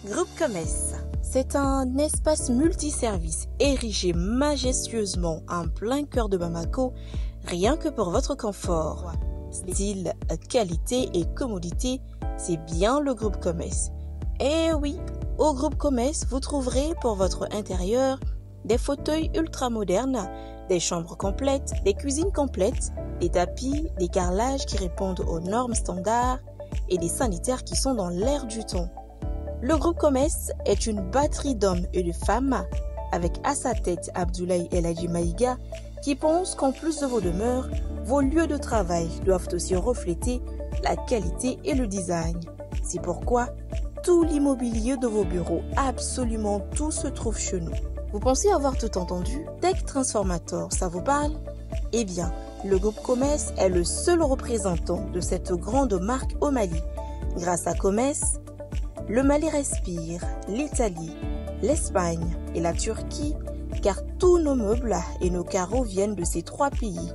Groupe Comès. C'est un espace multiservice érigé majestueusement en plein cœur de Bamako, rien que pour votre confort. Style, qualité et commodité, c'est bien le groupe Comès. Et oui, au groupe Comès, vous trouverez pour votre intérieur des fauteuils ultra modernes, des chambres complètes, des cuisines complètes, des tapis, des carrelages qui répondent aux normes standards et des sanitaires qui sont dans l'air du temps. Le groupe Comès est une batterie d'hommes et de femmes avec à sa tête Abdoulaye El Hadji Maïga qui pense qu'en plus de vos demeures, vos lieux de travail doivent aussi refléter la qualité et le design. C'est pourquoi tout l'immobilier de vos bureaux, absolument tout se trouve chez nous. Vous pensez avoir tout entendu? Tech Transformator, ça vous parle? Eh bien, le groupe Comès est le seul représentant de cette grande marque au Mali. Grâce à Comès, le Mali respire, l'Italie, l'Espagne et la Turquie, car tous nos meubles et nos carreaux viennent de ces trois pays.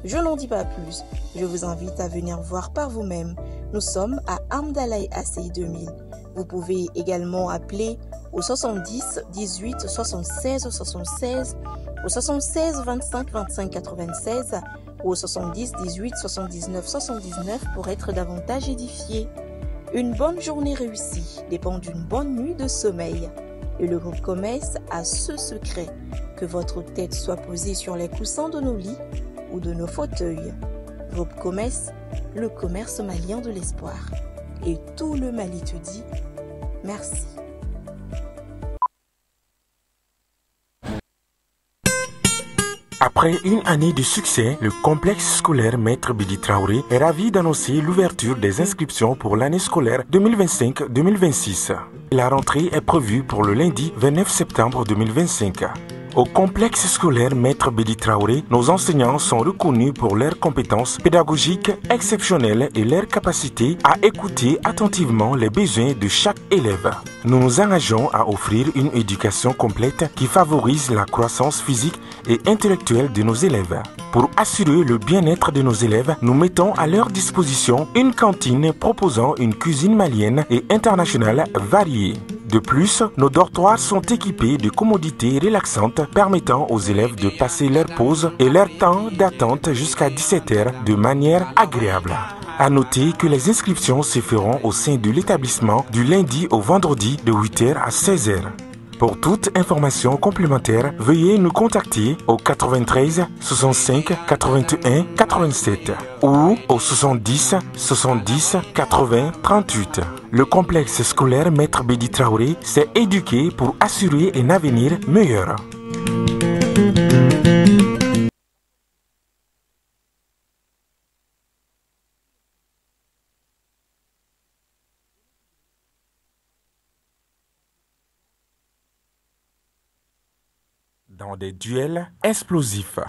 Je n'en dis pas plus, je vous invite à venir voir par vous-même. Nous sommes à Amdalaï Assey 2000. Vous pouvez également appeler au 70 18 76 76, au 76 25 25 96 ou au 70 18 79 79 pour être davantage édifié. Une bonne journée réussie dépend d'une bonne nuit de sommeil. Et le groupe Comès a ce secret, que votre tête soit posée sur les coussins de nos lits ou de nos fauteuils. Groupe Comès, le commerce malien de l'espoir. Et tout le Mali te dit merci. Après une année de succès, le complexe scolaire Maître Bidi Traoré est ravi d'annoncer l'ouverture des inscriptions pour l'année scolaire 2025-2026. La rentrée est prévue pour le lundi 29 septembre 2025. Au complexe scolaire Maître Bidi Traoré, nos enseignants sont reconnus pour leurs compétences pédagogiques exceptionnelles et leur capacité à écouter attentivement les besoins de chaque élève. Nous nous engageons à offrir une éducation complète qui favorise la croissance physique et intellectuelle de nos élèves. Pour assurer le bien-être de nos élèves, nous mettons à leur disposition une cantine proposant une cuisine malienne et internationale variée. De plus, nos dortoirs sont équipés de commodités relaxantes permettant aux élèves de passer leur pause et leur temps d'attente jusqu'à 17h de manière agréable. À noter que les inscriptions se feront au sein de l'établissement du lundi au vendredi de 8h à 16h. Pour toute information complémentaire, veuillez nous contacter au 93 65 81 87 ou au 70 70 80 38. Le complexe scolaire Maître Bidi Traoré s'est éduqué pour assurer un avenir meilleur. Dans des duels explosifs.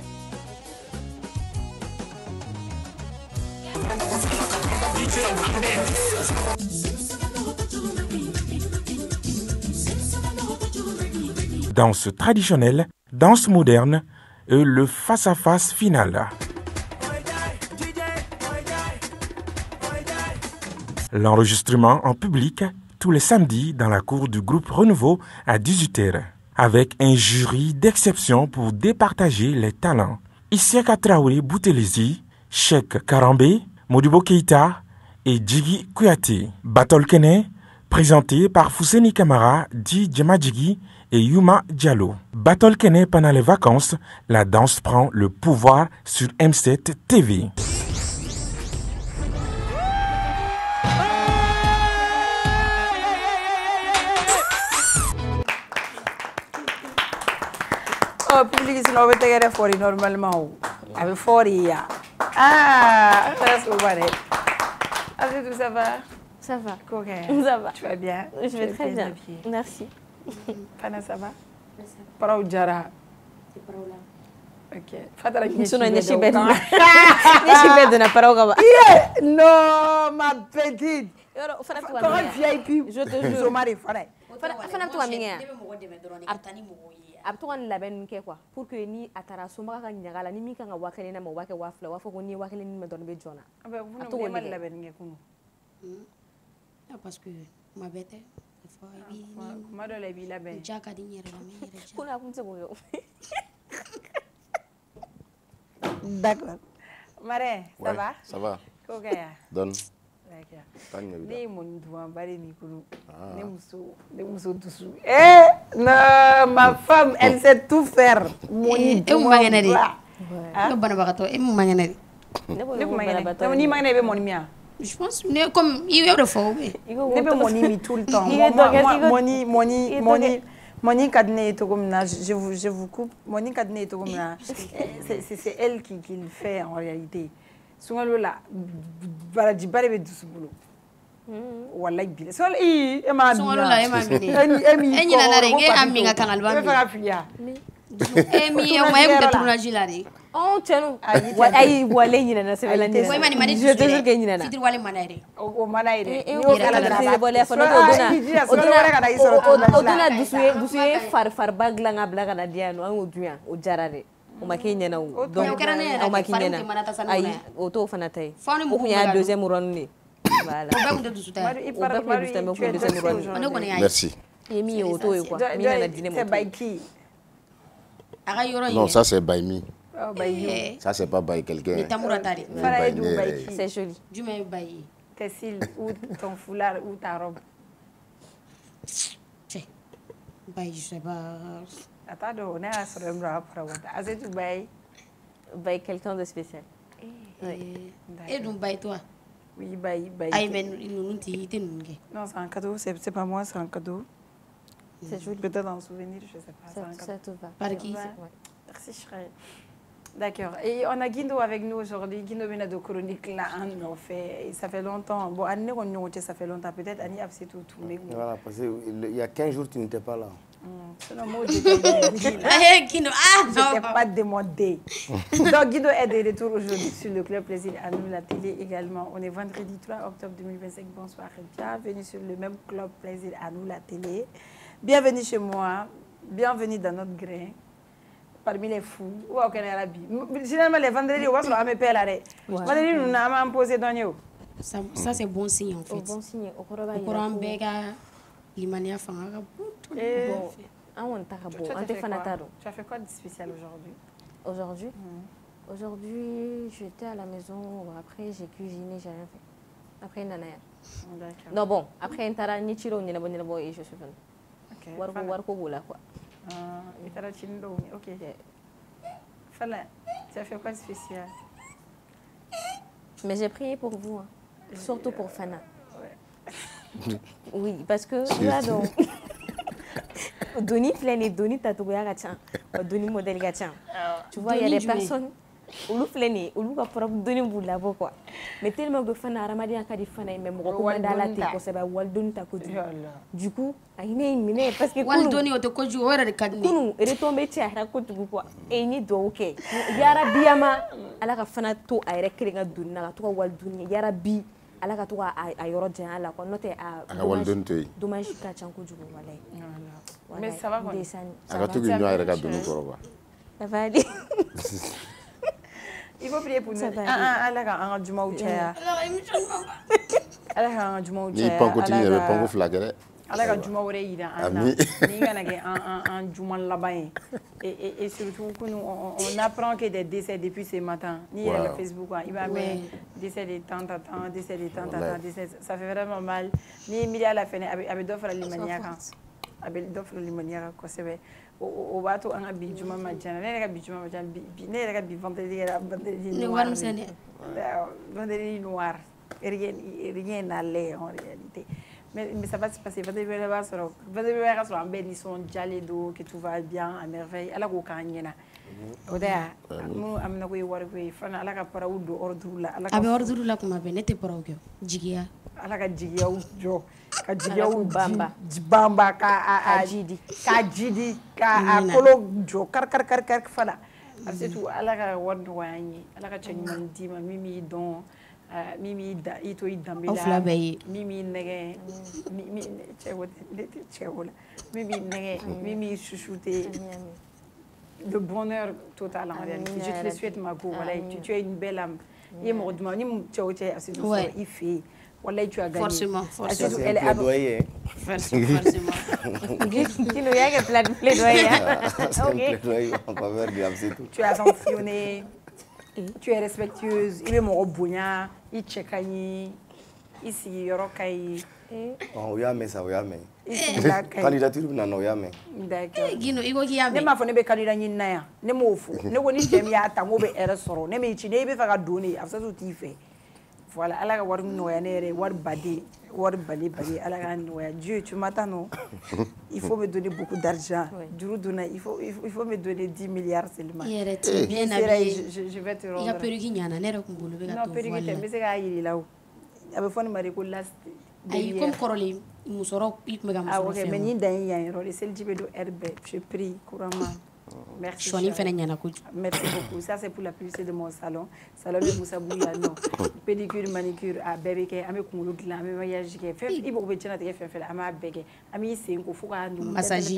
Danse traditionnelle, danse moderne et le face-à-face final. L'enregistrement en public tous les samedis dans la cour du groupe Renouveau à 18h. Avec un jury d'exception pour départager les talents. Isiaka Traoré Boutelesi, Cheikh Karambe, Modibo Keita et Djigi Kouyaté. Battle Kene, présenté par Fousseni Kamara, Di Djamadjigi et Yuma Diallo. Battle Kene pendant les vacances, la danse prend le pouvoir sur M7 TV. Public sinon on va te fort normalement avec fort ya ah ça se voit avec tout ça va correct ça va tu vas bien je vais très bien merci Fana ça va Parau Jara c'est problème ok Fatala ni sono ni shibedna parau gaba non ma petite comment VIP je te jure so mari fana to aminga abtoan laben ke quoi pour que ni atara so maka nyagala ni mi kan wakele na mo wake wafla wafo ko ni wakele ni me don be jona abe vous ne mal laben nge kunu parce que ma bête Kuma dɔ la I b'i labɛn. Ja ka di n yɛrɛ la n bɛ n yɛrɛ ja. Ko n'a kun tɛ se k'o kɛ. D'accord. Marraine, ça va? Ça va. Ko kɛ ya? Donne. D'accord. Ne ye mɔni dumanba de b'i bolo. Ne muso dusu. Non, ma femme, elle sait tout faire. Mɔni dumanba. Ne banabagatɔ e mun man kɛnɛ de. Ne kun man kɛnɛ. N'i man kɛnɛ i bɛ mɔni min wa? Je pense comme i y'o de fɔ ou bien. Ne bɛ mɔni min tout le temps. Mɔni ka di ne ye cogo min na, je vous coupe. Mɔni ka di ne ye cogo min na, c'est elle qui le fait en réalité. Sunkalo la barajiba de bɛ dusu bolo. Walayi bi. Sunkalo e m'a min. Sunkalo la e m'a min. E ɲinɛna de e a min ka kan ka bɛ fɛ ka fili ya. E min ye o ma e kun tɛ tournage la de. Cɛnu ayi wale ɲinɛna sɛbɛn la ɲinɛna. Ko e ma nin ma ne dusu je te jure que ɲinɛna. Fitiri wale mana yɛrɛ. O mana yɛrɛ. E y'o kala dɔrɔn a bɔlen fana o donna dusu ye fariba dilan ka bila ka na di yan nɔ an y'o dun yan o diyara dɛ o ma k'i ɲɛna o donc aw ma k'i ɲɛna ayi o t'o fana ta ye o kun y'a deuxième run de voilà. O bɛɛ kun tɛ dusu ta ye. O bɛɛ kun ye dusu ta ye mais o kun ye deuxième run. Ne kɔni y'a ye. Merci. E min ye o t'o ye quoi min nana di ne ma. C'est by qui? A ka yɔrɔ in. Non, ça c'est by me. Oh, by you. Ça c'est pas by quelqu'un. Ni Tamura ta de. Fara est d'où by qui? C'est joli. Jumɛn ye ba ye? Tes cils ou ton foulard ou ta robe? Cɛ ba ye je sais pas. Attends, on est à ce moment-là pour avoir. Est-ce que tu bailles? By quelqu'un de spécial. E dun ba ye toi? Oui, bailles. Ayi mais ninnu tɛ i tɛ ninnu kɛ. Non, c'est un cadeau, c'est pas moi, c'est un cadeau. C'est joli. Peut-être un souvenir, je sais pas. Ça te va. Par qui? Merci, chérie. D'accord. Et on a Guindo avec nous aujourd'hui. Guindo vient de chronique là, en fait. Ça fait longtemps. Bon, Annie, ça fait longtemps. Peut-être Annie a fait tout. Mais voilà, parce qu'il y a 15 jours, tu n'étais pas là. C'est le mot de Guindo, je n'étais pas demandé. Donc, Guindo est de retour aujourd'hui sur le Club Plaisir à nous, la télé également. On est vendredi 3 octobre 2025. Bonsoir et bienvenue sur le même Club Plaisir à nous, la télé. Bienvenue chez moi. Bienvenue dans notre grain. Parmi les fous. Généralement, les vendredis, on va se faire paix là. Vendredi, nous n'avons pas posé dans nous. Ça, c'est bon signe en fait. Bon signe. Au courant, Bega, Limania Fanga. Tu as fait quoi de spécial aujourd'hui? Aujourd'hui, j'étais à la maison. Après, j'ai cuisiné, j'ai rien fait. Après, Nanaya. Non, bon, après, Intara, Nichiro, Nilabo, et je suis venue. Ok. Warko, voilà quoi. Ok. Fala, tu as fait quoi de spécial? Mais j'ai prié pour vous, hein. Surtout pour Fana. Ouais. Oui, parce que là, donc, Doni Fleni, Doni Tatouya Gatchan, Doni Modèle Gatchan. Tu vois, il y a des personnes. Olu fleni olu ka propre doni b'u labɔ quoi mais tellement que fana hadamadenya ka di fana ye mais mɔgɔ ko man d'a la ten kosɛbɛ wali doni ta kojugu du coup a ye ne minɛ parce que wali doni o tɛ kojugu o yɛrɛ de ka di ne ye kunu retombé cayara kojugu quoi et n ye duwawu kɛ yarabiyama ala ka fana to a yɛrɛ kelen ka doni na ka to ka wali doni yarabi ala ka to ka a yɔrɔ janya la quoi n'o tɛ a wali doni to yen dommage ka ca kojugu walayi mais ça va quoi a ka to k'i ɲɔ a yɛrɛ ka doni kɔrɔ quoi ça va aller. Il faut prier pour nous. Allah ka an ka jumaw caya. Allah ka an ka jumaw caya. Ni panko tigi yɛrɛ panko fila kɛ dɛ. Allah ka juma wɛrɛ yira an na. Ni kana kɛ an juma laban ye. Et surtout que nous on apprend que des décès depuis ce matin. Ni yɛrɛ Facebook il va mettre décès de tant décès de tant décès. Ça fait vraiment mal. Ni miiriya la fɛnɛ a bɛ dɔ fara limaniya kan. A bɛ dɔ fara limaniya kan kosɛbɛ. O b'a to an ka bi juma ma diya ne yɛrɛ ka bi juma ma diya ne yɛrɛ ka bi vendredi kɛra vendredi noir vendredi noir rien n'allait en réalité mais ça va se passer vendredi wɛrɛ b'a sɔrɔ vendredi wɛrɛ ka sɔrɔ an bɛɛ nisɔndiyalen don que tout va bien à merveille ala k'o k'an ɲɛna o de y'a minnu amina ko ye wariko ye fana ala ka paraw don ordre la a bɛ ordre la kuma bɛɛ ne tɛ paraw kɛ jigiya ala ka jigiyaw jɔ ka jigiyaw bamba ka jidi ka kolo jɔ kari fana a bɛ se tu ala ka wari nɔgɔya an ye ala ka cɛ ɲuman d'i ma min b'i dɔn min b'i i to i danbe la aw fila bɛɛ ye min b'i nɛgɛ cɛ o la min b'i nɛgɛ min b'i chouchouter de bonheur total en réalité je te le souhaite ma go voilà tu es une belle âme i ye mɔgɔ duman ni cɛ o cɛ a se tu sɔrɔ i fɛ yen Wallahi, tu as gagné. Forcément. Elle est plaidoyer. Kino, il y a plein de plaidoyer. Tu es attentionnée, tu es respectueuse, il est mon bougna, il check ici, Yorokai. Oui, mais ça, oui, mais. Candidature, non, oui, mais. D'accord. Gino, il y a ma femme candidat ni naya. Ne mofu. Ne woni jemi ya ta ngobe soro. Ne me chine be faga doni afsa tout fait. Voilà, ala war noya nere war badi, war bali bali ala noya. Dieu, tu m'attends non? Il faut me donner beaucoup d'argent. Il faut me donner 10 milliards seulement. Je vais te rendre. Il y a perruque nyana nere kumbulu be ga to. Non, perruque te be se ga yiri lawo. Abe foni mari ko last. Aïe, comme Corolé, Moussoro, il me gagne. Ah, ok, mais il y a un rôle, c'est le type de herbe. Je prie couramment. Merci. Merci beaucoup. Ça, c'est pour la publicité de mon salon. Salon de Moussa Bouyano. Pédicure, manicure, à bébé, à mes couleurs, à mes voyages, il faut que tu aies fait à ma bégue. À mes c'est un coup, faut que nous massage.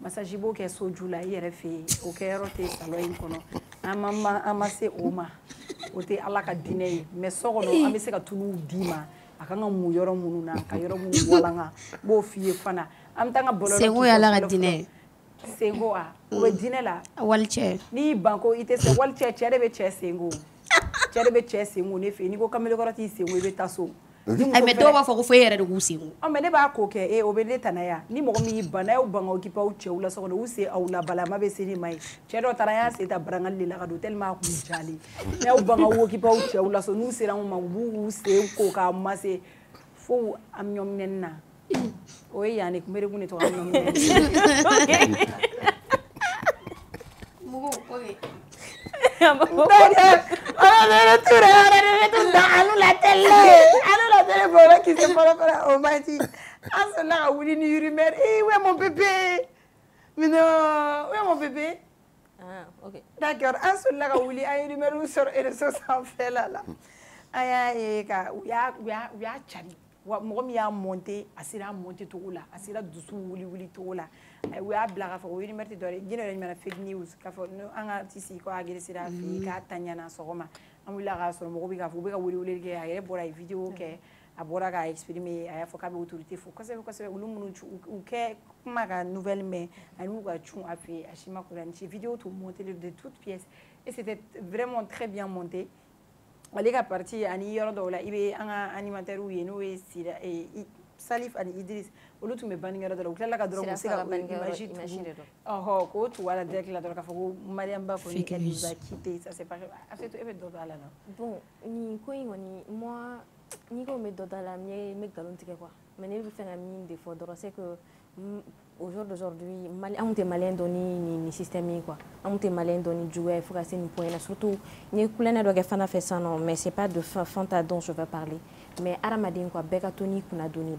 Massage, beau qu'elle soit joula, il est fait. Ok, roté, salon, kono. À maman, amassé, oma. Ote, à la dîner. Mais sort, on a mis ça tout nous dima. Akanga mu yoro munu na ka yoro mu walanga bo fiye fana am tanga bololo Sengo ya la dîner Sengo a o dîner la walche ni banko ite se walche chere be che sengo ne fe ni ko kamele ko rati sengo be taso ay me do ba fo ko fo yere de gusingo o me ne ba ko ke o be le tanaya ni mo mi bana o bango ki pa o che ula so ko use au la bala ma be sini mai che do tanaya se ta brangal le la ka do tellement ku jali me o bango wo ki pa o che ula so nu se ran ma bu se ko ka ma se fo am nyom nenna o yani ko mere gune to am nyom nenna mugo oge la télé voilà qui se parle au mati ah cela oui ni rumeur eh ouais mon bébé mais non ouais mon bébé ah ok d'accord ah cela oui ay rumeur sur et sur ça fait là ay ka ya chari mo mi ya monter asira monter to la asira dusu wuli to la ay we abla ka fo we merti dore gino lañ mena fake news ka fo no anga tisi ko agere sira fi ka tanyana sogoma amula ga so mo ko bi ka fo be ka wuli ke ay bora video ke abora ga exprimer ay fo ka be autorité fo ko se ulumunu u ke kuma ga nouvelle mais anu ga chun afi ashima ko lan vidéo tout monter de toutes pièces et c'était vraiment très bien monté. Ali ka parti ani yoro do la ibe anga animateur u yeno we sira e Salif ani Idris olu tun be banning yoro do la kala ka doro mo se ka imagine oh ko tu wala direct la do ka fo Mariam ba ko ni elle nous a quitté ça c'est pas affaire tout ebe do la non bon ni ko ngoni moi ni ko me do la me galon tike quoi mais ne bi faire mine des fois doro c'est que au jour d'aujourd'hui on te malien doni ni système quoi on te malien doni jouer faut casser ni point surtout ni kulena do ke fana fait ça non mais c'est pas de fanta dont je veux parler mais aramadin quoi beka toni kuna doni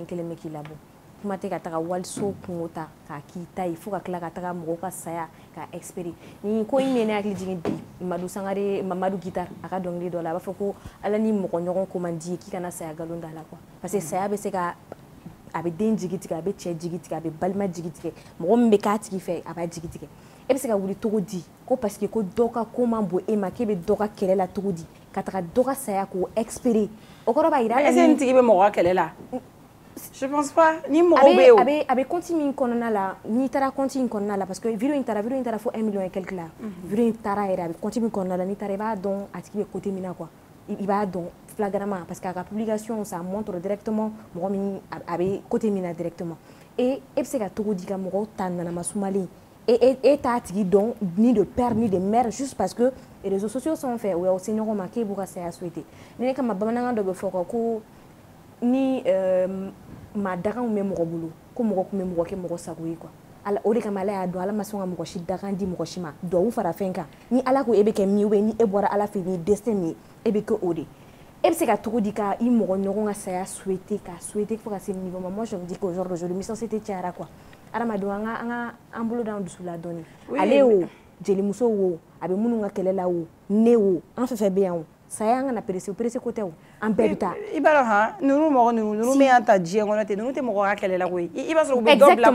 kele meki labo kuma te ka taka walso kumota ka kita il faut ka kla ka taka mo ka saya ka experi ni ko imene akli jingi bi Mamadou Sangare Mamadou Guitar aka dongli do la ba foko ala ni mo ko nyogon komandi ki kana saya galonda la quoi parce que saya be se ka abe den jigitike abe che jigitike abe balma jigitike mo mbe ka tiki fe aba jigitike e be se ka wuli togodi ko parce que ko doka comment bo e ma kebe doka kelela togodi kataka doka saya ko expérer o ko ba ira est-ce que tiki be mo ka kelela je pense pas ni mo be abe continue konona la ni tara continue konona la parce que vidéo intara fo 1 million et quelque là vidéo intara era abe continue konona la ni tara ba don atiki be côté mina quoi il va donc flagramment parce qu'à la publication ça montre directement mon avec côté mina directement et c'est que tout dit que mon tan na masumali et t'as dit donc ni de père ni de mère juste parce que les réseaux sociaux sont faits ou aussi non remarqué pour ça à souhaiter ni comme banana de foko ni ma daga ou même robulu comme mo ke mo sagui quoi ala ori kamala ado ala masonga mo shida kandi mo shima do u fara fenka ni ala ko ebe ke miwe ni ebora ala fi ni destiny ebe ko odi ebe se ka tout di ka i mo nyoronga saya souhaiter faut ka c'est niveau moi je me dis qu'aujourd'hui je me sens c'était tiara quoi ala mado nga ambulo down du sula doni ale o jeli muso wo abe mununga kelela wo ne wo en fait bien saya nga na perese côté wo an bɛɛ bɛ taa i b'a dɔn han ninnu mɔgɔ ninnu bɛ y'an ta diɲɛ kɔnɔ ten ninnu tɛ mɔgɔ ka kɛlɛ la koyi i b'a sɔrɔ u bɛ dɔ bila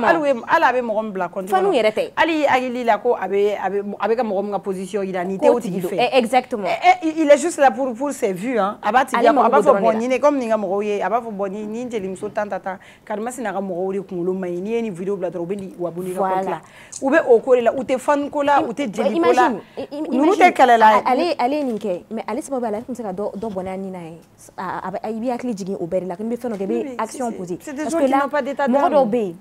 hali a bɛ mɔgɔ min bila compte kɔnɔ fanu yɛrɛ tɛ hali hakili la ko a bɛ ka mɔgɔ min ka position yira nin tɛ o tigi fɛ exactement il est juste là pour ses vues hein a b'a tigi a b'a fɔ bon nin comme nin ka mɔgɔw ye a b'a fɔ bon nin jelimuso tan karimasina ka mɔgɔw de kunkolo man ɲi n'i ye nin vidéo bila dɔrɔn u bɛ nin wabuni ka compte la u bɛ o ko de la u tɛ fanu ko la u tɛ jeli ko la ninnu tɛ kɛlɛ la ale ye nin kɛ mais ale sababu ale tun bɛ se ka dɔ bɔnɛ a nin na ye i bɛ hakili jigin o bɛɛ de la ko n bɛ fɛn dɔ kɛ i bɛ action poser parce que là mɔgɔ dɔw bɛ yen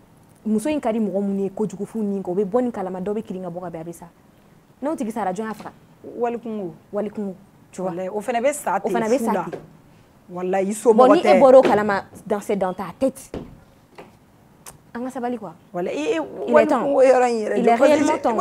muso in ka di mɔgɔ minnu ye kojugu f'u ni kɔ u bɛ bɔ nin kalama dɔw bɛ kirin ka bɔ ka bɛn a bɛ sa n'o tigi sara jɔn y'a faga walikungo tu vois o fana bɛ sa ten fu la wallahi i so bon ni e bɔra o kalama dans ta tête an ka sabali quoi wala walikungo yɔrɔ in yɛrɛ il est réellement temps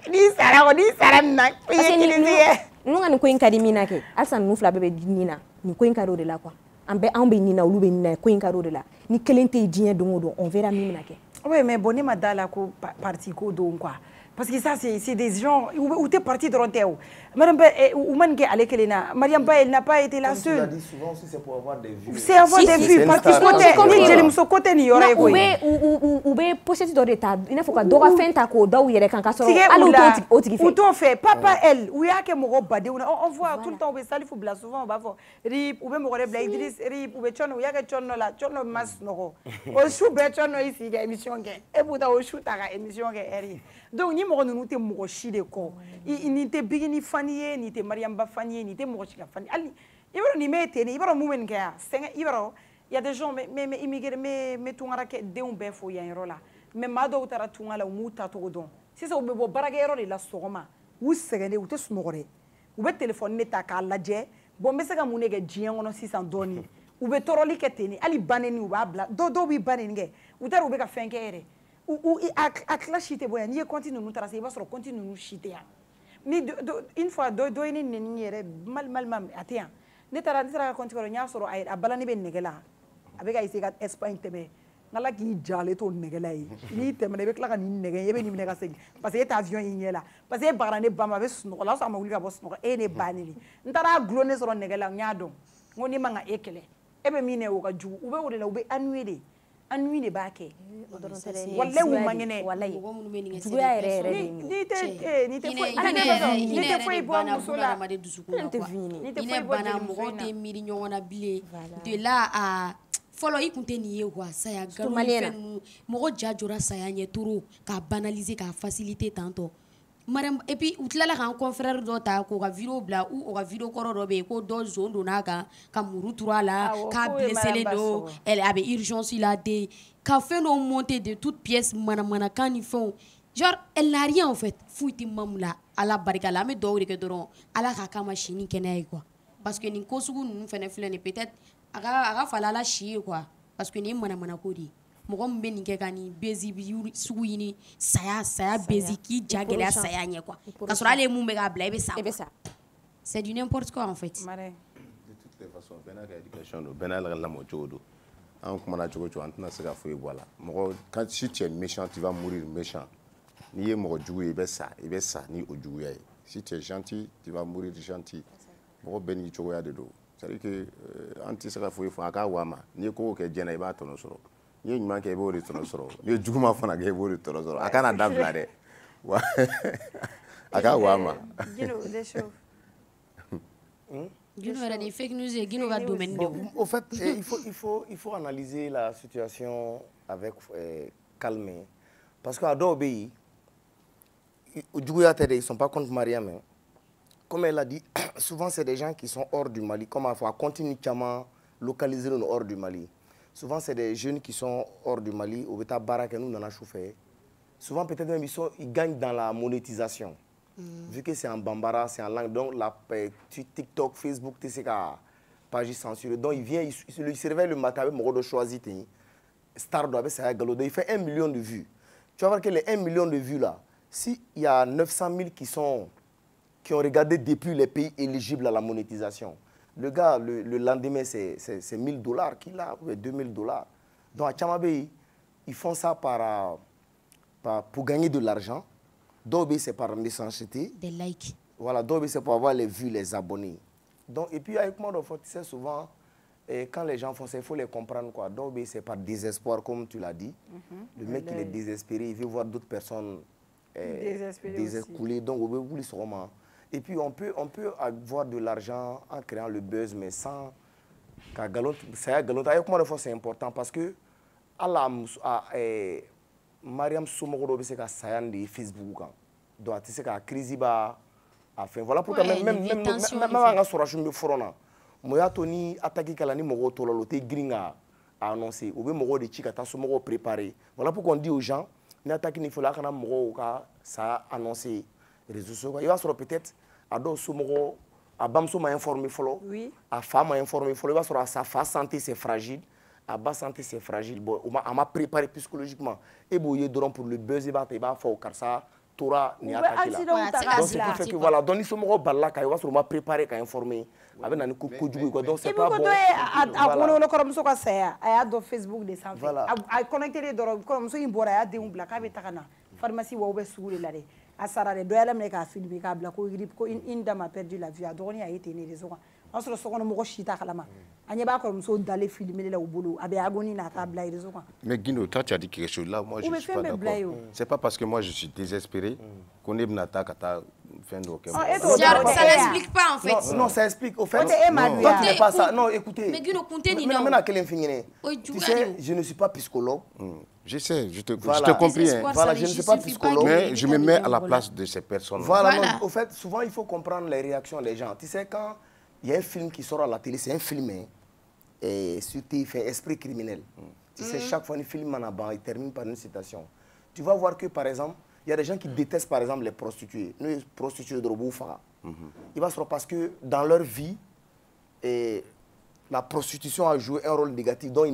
n'i sara nin na ko i ye kilisi ye ninnu ka nin ko in ka di min na kɛ halisa ninnu fila bɛɛ bɛ nin na nin ko in ka di o de la quoi anw bɛ nin na olu bɛ nin na ko in ka di o de la ni kelen tɛ yen diɲɛ don o don on verra min bɛna kɛ oui mais bon ne ma da la ko parti ko don quoi parce que ça c'est des gens où t'es parti dɔrɔn tɛ o madame ou man kɛ ale kelen na Mariam Ba elle n'a pas été la seule. Tu dit souvent aussi c'est pour avoir des vues. C'est avoir des vues parti ko tɛ ni jelimuso ko tɛ nin yɔrɔ ye koyi u bɛ pochette dɔ de ta i n'a fɔ ka dɔ ka fɛn ta k'o da u yɛrɛ kan ka sɔrɔ hali o tigi fɛ u t'o fɛ papa elle u y'a kɛ mɔgɔ badenw na on voit tout le temps u bɛ salifu bila souvent u b'a fɔ rip u bɛ mɔgɔ de bila Idriss rip u bɛ cɔnɔ u y'a kɛ cɔnɔ la cɔnɔ ma sunɔgɔ o su bɛɛ cɔnɔ y'i sigi ka émission kɛ e b'u ta o su ta ka émission kɛ heure ye donc ni mɔgɔ ninnu tɛ mɔgɔ si de kɔ nin tɛ Bigini fani ye nin tɛ Mariam Ba fani ye nin tɛ mɔgɔ si ka fani hali i b'a dɔn nin bɛ ten i b'a dɔn mun bɛ nin kɛ yan sɛgɛn i b'a dɔn y a des gens mais immigré mais tunkara kɛ denw bɛɛ fo yan yɔrɔ la mais maa dɔw taara tunga la u m'u tacogo dɔn sisan u bɛ bɔ baarakɛyɔrɔ de la sɔgɔma u sɛgɛnnen u tɛ sunɔgɔ dɛ u bɛ téléphone de ta k'a lajɛ bon n bɛ se ka mun de kɛ diɲɛ kɔnɔ sisan dɔɔni u bɛ tɔɔrɔli kɛ ten hali baneni u b'a bila dɔw bɛ baneni kɛ u taara u bɛ ka fɛn kɛ yɛrɛ a tila si tɛ bɔ yan n'i ye compte ninnu taara se i b'a sɔrɔ compte ninnu si tɛ yan ni une fois dɔ ye ne nɛni yɛrɛ mal a tɛ yan ne taara ka compte kɔrɔ n y'a sɔrɔ a balani bɛ nɛgɛ la a bɛ ka essayer ka Espagne tɛmɛ n'Ala k'i ja ale t'o nɛgɛ la ye n'i tɛmɛna i bɛ tila ka nin nɛgɛ e bɛ nin minɛ ka segin parce que e t'a avion y'i ɲɛ la parce que e bagara ne ba ma a bɛ sunɔgɔ la o y'a sɔrɔ a ma wuli ka bɔ sunɔgɔ e ye ne ba nɛni n taara gulon ne sɔrɔ nɛgɛ la n y'a dɔn n ko n'i man ka e kɛlɛ e bɛ min nɛ o ka jugu u bɛ o de la u bɛ ennuyer de ennui de b'a kɛ wallahi u man kɛnɛ juguya yɛrɛ ni tɛ foyi bɔ muso la hinɛ banna mɔgɔw tɛ miiri ɲɔgɔn na bilen de la a fɔlɔ i kun tɛ nin ye quoi saya galon fɛn ninnu mɔgɔ ja jɔra saya ɲɛ toro k'a banaliser k'a faciliter tantɔ Mariam et puis u tilala k'an confrère dɔ ta k'o ka vidéo bila ou o ka vidéo kɔrɔ dɔ bɛ yen ko dɔ zon donn'a kan ka muru turu a la k'a blesselen don a bɛ urgence la den ka fɛn dɔw monter de toutes pièces manamanakan ni fɛnw genre elle n'a rien en fait foyi tɛ mamu la ala barika la an bɛ dugawu de kɛ dɔrɔn ala k'a k'a ma si ni kɛnɛya ye quoi parce que nin ko sugu ninnu fɛnɛ filɛ nin peut-être a ka fala ala si ye quoi parce que nin ye manamanako de ye mɔgɔ min bɛ nin kɛ ka nin bezi sugu ɲini saya bezi k'i ja gɛlɛya saya ɲɛ quoi ka sɔrɔ ale ye mun bɛ k'a bila i bɛ sa c'est du n'importe quoi en fait. De toutes les façons bɛɛ n'a ka éducation don bɛɛ n'a ka lamɔ cogo don an kumana cogo cogo an tɛna se ka foyi bɔ a la mɔgɔ quand si tu es méchant tu vas mourir méchant n'i ye mɔgɔ jugu ye i bɛ sa ni o juguya ye si tu es gentil tu vas mourir gentil mɔgɔ bɛɛ n'i cogoya de don c'est à dire que an tɛ se ka foyi fɔ a k'a wa ma n'i ye kogo kɛ diɲɛ na i b'a tɔnɔ sɔrɔ n'i ye ɲuman kɛ i b'o de tɔnɔ sɔrɔ n'i ye juguman fana kɛ i b'o de tɔnɔ sɔrɔ a kana dabila dɛ wa a k'a wa ma. Guino era des fake news et Guino va domaine de. Au fait, il faut analyser la situation avec calme parce que à Dobi, ils sont pas contre Mariam. Comme elle a dit, souvent c'est des gens qui sont hors du Mali. Comme il faut continuellement localiser hors du Mali. Souvent c'est des jeunes qui sont hors du Mali. Au Beta Barak nous dans la chauffeur. Souvent peut-être même ils gagnent dans la monétisation. Vu que c'est en bambara, c'est en langue, donc la TikTok, Facebook, tu sais qu'à page censurée. Donc il vient, il se réveille le matin avec mon de choisir, Star doit ça il fait 1 million de vues. Tu vas voir que les 1 million de vues là, s'il y a 900 000 qui ont regardé depuis les pays éligibles à la monétisation, le gars, le lendemain, c'est $1000 qu'il a, ou $2000. Donc à Tchamabé, ils font ça pour gagner de l'argent. D'autres, c'est par méchanceté. Des likes. Voilà, d'autres, c'est pour avoir les vues, les abonnés. Donc, et puis, avec moi, tu sais, souvent, Et quand les gens font ça, il faut les comprendre, quoi. Donc, c'est par désespoir, comme tu l'as dit. Le mec, il est désespéré, il veut voir d'autres personnes désespérées. Donc, on veut sûrement. Et puis, on peut avoir de l'argent en créant le buzz, mais sans... C'est important parce que Mariam Somogoro c'est ka sayan de Facebook donc tu sais que la crise va à faire voilà pourquoi même un sorage me forona moya toni attaquer kala ni mogo to lo te gringa a annoncer ou be mogo de chika ta somogo préparer voilà pourquoi on dit aux gens ni attaquer ni fola kana mogo ka ça annoncer réseaux sociaux il va sur peut-être à do somogo a bamso m'a informé follow oui a femme m'a informé follow il va sur sa santé c'est fragile à bas santé c'est fragile bon on m'a préparé psychologiquement et boyer dorant pour le buzz et va faut car ça tora ni attaquer là donc c'est pour fait que voilà donc ils sont morts balla ka va sur m'a préparé ka informé avec nani ko jugu quoi donc c'est pas bon a kono no korom so ka saya aya do Facebook de santé a connecter les dorant korom so imbora ya de umbla ka be takana pharmacie wo be sugule la de a sarare do yala me ka filmer ka bla ko grip ko une dame a perdu la vie a doni a été né les on se sokona mo chita kalama anya ba ko muso d'aller filmer là au boulot abe agoni na ka bla les mais Guindo toi tu as dit quelque chose là moi je suis pas d'accord c'est pas parce que moi je suis désespéré qu'on est nata kata fin de OK ça n'explique pas en fait non ça explique au fait toi tu n'es pas ça non écoutez mais Guindo contenu non maintenant quel infini tu sais je ne suis pas psychologue je sais, je te comprends. Voilà, je ne suis pas psychologue. Mais je me mets à la place de ces personnes. Voilà, au fait, souvent, il faut comprendre les réactions des gens. Tu sais, quand il y a un film qui sort à la télé, c'est un film, et surtout, il fait esprit criminel. Tu sais, chaque fois, un film en avant, il termine par une citation. Tu vas voir que, par exemple, il y a des gens qui détestent, par exemple, les prostituées. Nous, les prostituées de Roboufa. Il va se faire parce que dans leur vie, la prostitution a joué un rôle négatif. Donc,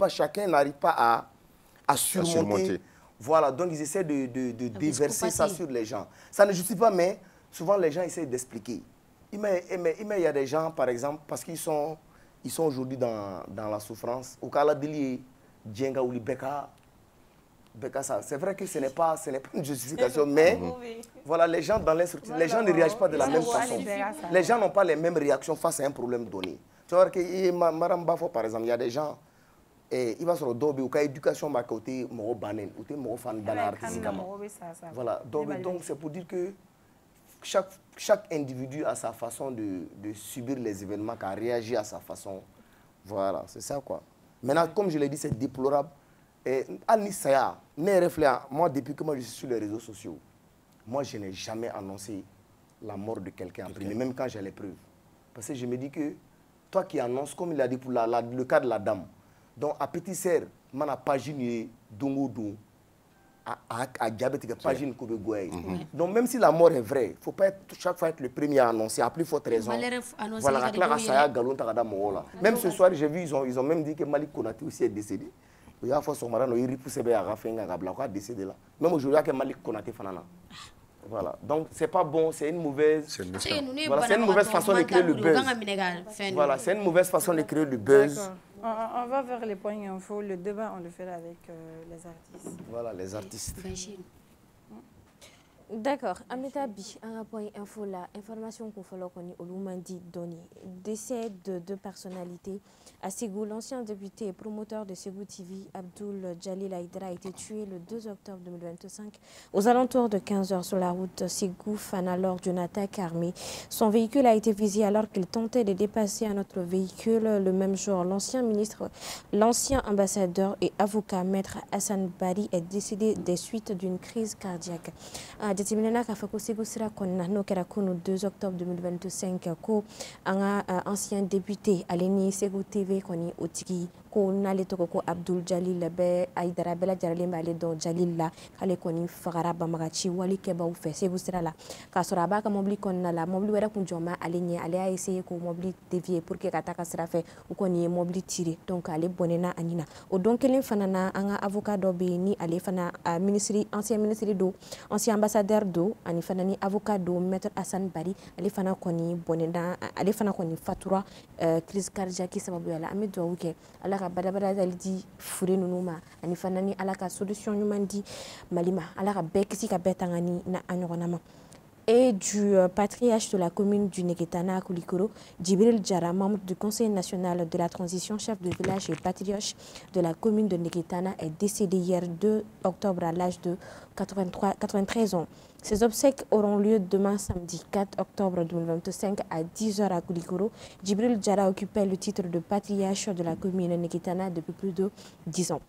chacun n'arrive pas à surmonter. Voilà, donc ils essaient de déverser ça sur les gens. Ça ne justifie pas, mais souvent les gens essaient d'expliquer. Il y a des gens, par exemple, parce qu'ils sont aujourd'hui dans la souffrance, au cas là, Djenga ou Beka, c'est vrai que ce n'est pas une justification, mais voilà, les gens dans l'instruction, les gens ne réagissent pas de la même façon. Les gens n'ont pas les mêmes réactions face à un problème donné. Tu vois que Madame Bafo, par exemple, il y a des gens. Et il va sur le dos, il y a éducation à côté, il y a fan dans l'artiste. Voilà, donc c'est pour dire que chaque individu a sa façon de subir les événements, qui a réagi à sa façon. Voilà, c'est ça quoi. Maintenant, comme je l'ai dit, c'est déplorable. Et moi, depuis que moi je suis sur les réseaux sociaux, moi je n'ai jamais annoncé la mort de quelqu'un en privé, même quand j'ai les preuves. Parce que je me dis que toi qui annonces, comme il a dit pour le cas de la dame, donc à petit sœur mana pagine dongo don à diabète pagine ko be goy donc même si la mort est vraie faut pas chaque fois être le premier à annoncer à plus forte raison voilà la saya galon ta da mola même ce soir j'ai vu ils ont même dit que Malik Konaté aussi est décédé il y a fois son mara no iri pousse be à rafenga gabla ko décédé là même aujourd'hui que Malik Konaté fanana voilà donc c'est pas bon c'est une mauvaise façon de créer le buzz voilà c'est une mauvaise façon de créer le buzz. On va vers les points info. Le débat, on le fait avec les artistes. Voilà, les artistes. D'accord. Ameta Bi, un point info là, information qu'on fait là, qu'on est au Lumandi donné. Décès de deux personnalités. À Ségou, l'ancien député et promoteur de Ségou TV, Abdul Jalil Haïdra, a été tué le 2 octobre 2025 aux alentours de 15h sur la route Ségou-Fana lors d'une attaque armée. Son véhicule a été visé alors qu'il tentait de dépasser un autre véhicule. Le même jour, l'ancien ambassadeur et avocat maître Hassan Bari est décédé des suites d'une crise cardiaque. Detimina ka fako Ségou sira konna no kera kono 2 octobre 2025 ko anga ancien député aleni Ségou TV koni otiki ko nale toko ko Abdul Jalil be Haïdara bela jarale mbale don Jalil la kale koni fagara bamagachi wali keba ou fe Ségou sira la ka sora ba ka mobli konna la mobli wera kunjoma alenye ale a essayer ko mobli dévier pour que kataka sira fe ou koni mobli tirer donc ale bonena anina o donc len fanana anga avocat do be ni ale fana ancien ministre do ancien ambassadeur do ani fana ni avocat do maître Hassan Bari ale fana koni bonenda ale fana koni fatura crise cardiaque sababu yala ame do wuke ala ka badabada daldi fure nunuma ani fana ni ala ka solution nyumandi malima ala ka bekisi ka betangani na anyogona ma et du patriarche de la commune du Neketana à Koulikoro, Djibril Diarra, membre du Conseil national de la transition, chef de village et patriarche de la commune de Neketana, est décédé hier 2 octobre à l'âge de 93 ans. Ces obsèques auront lieu demain samedi 4 octobre 2025 à 10h à Koulikoro. Djibril Diarra occupait le titre de patriarche de la commune de Neketana depuis plus de 10 ans.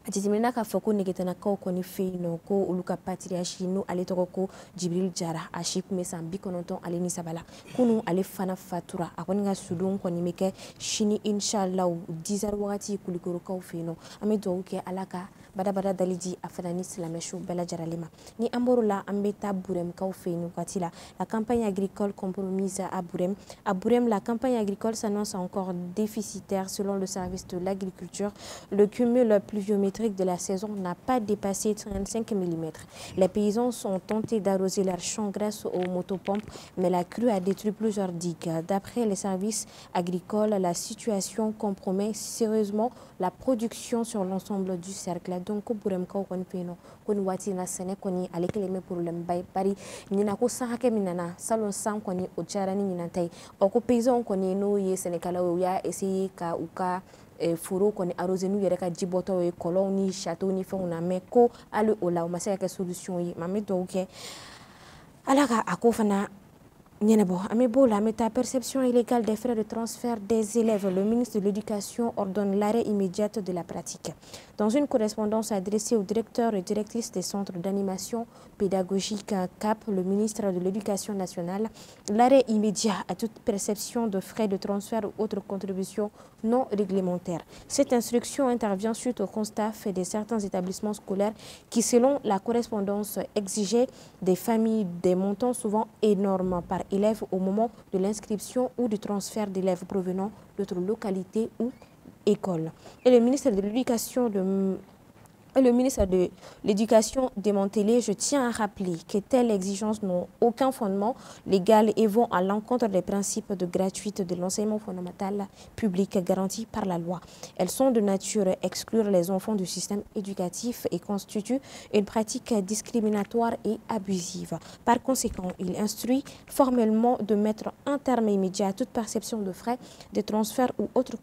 Atitimina ka foko Neketana ko koni feino ko uluka patriarche no ale toko Djibril Diarra a ship me sambi kononton ale ni sabala kunu ale fana fatura akoni nga sudun koni meke shini inshallah 10h wakati Koulikoro ka feino ame do ke alaka bada daliji afanani silameshu bela jaralema ni amborola ambeta burem ka feino katila la campagne agricole compromise à Burem la campagne agricole s'annonce encore déficitaire selon le service de l'agriculture. Le cumul pluviométrique de la saison n'a pas dépassé 35 mm. Les paysans sont tentés d'arroser leurs champs grâce aux motopompes, mais la crue a détruit plusieurs digues. D'après les services agricoles, la situation compromet sérieusement la production sur l'ensemble du cercle. Donc, Burem ka kon feno kon wati na sene koni alekeleme problème bay bari nina ko sahake minana salon sam koni o jarani ninantay o ko paysan koni no ye senekala o ya essayer ka uka furo koni arrosé nu yere ka jiboto e kolon ni château ni fona me ko ale o la o masaya ka solution yi mame do ke alaka akofana Nienebo, Amebo, la perception illégale des frais de transfert des élèves. Le ministre de l'Éducation ordonne l'arrêt immédiat de la pratique. Dans une correspondance adressée aux directeurs et directrices des centres d'animation pédagogique CAP, le ministre de l'Éducation nationale, l'arrêt immédiat à toute perception de frais de transfert ou autres contributions non réglementaires. Cette instruction intervient suite au constat fait de certains établissements scolaires qui, selon la correspondance, exigeaient des familles des montants souvent énormes par élèves au moment de l'inscription ou du transfert d'élèves provenant d'autres localités ou écoles. Et le ministre de l'Éducation démantelé, je tiens à rappeler que telles exigences n'ont aucun fondement légal et vont à l'encontre des principes de gratuité de l'enseignement fondamental public garanti par la loi. Elles sont de nature à exclure les enfants du système éducatif et constituent une pratique discriminatoire et abusive. Par conséquent, il instruit formellement de mettre un terme immédiat à toute perception de frais, de transferts ou autres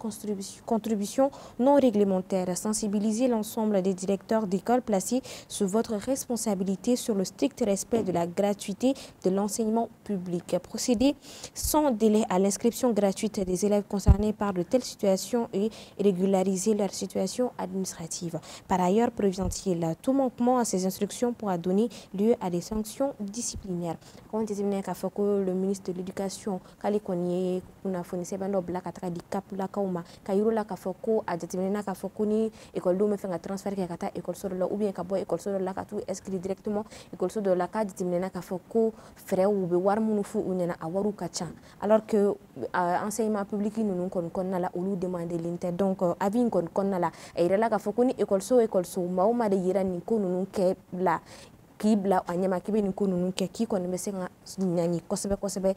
contributions non réglementaires, sensibiliser l'ensemble des directeurs d'école placés sous votre responsabilité sur le strict respect de la gratuité de l'enseignement public. Procéder sans délai à l'inscription gratuite des élèves concernés par de telles situations et régulariser leur situation administrative. Par ailleurs, prévient-il, tout manquement à ces instructions pourra donner lieu à des sanctions disciplinaires. Le ministre de l'Éducation, école sur la ou bien ka boy école sur la ka tout inscrit directement école sur de la ka ditimena ka foko frère ou be war munu fu unena awaru kacha alors que enseignement public nous kon na la olu demander l'inter donc avis kon na la e rela ka foko ni école so mauma de yirani ko nunu ke la kibla anyama kibe ni ko nunu ke ki kon mesenga nyani kosebe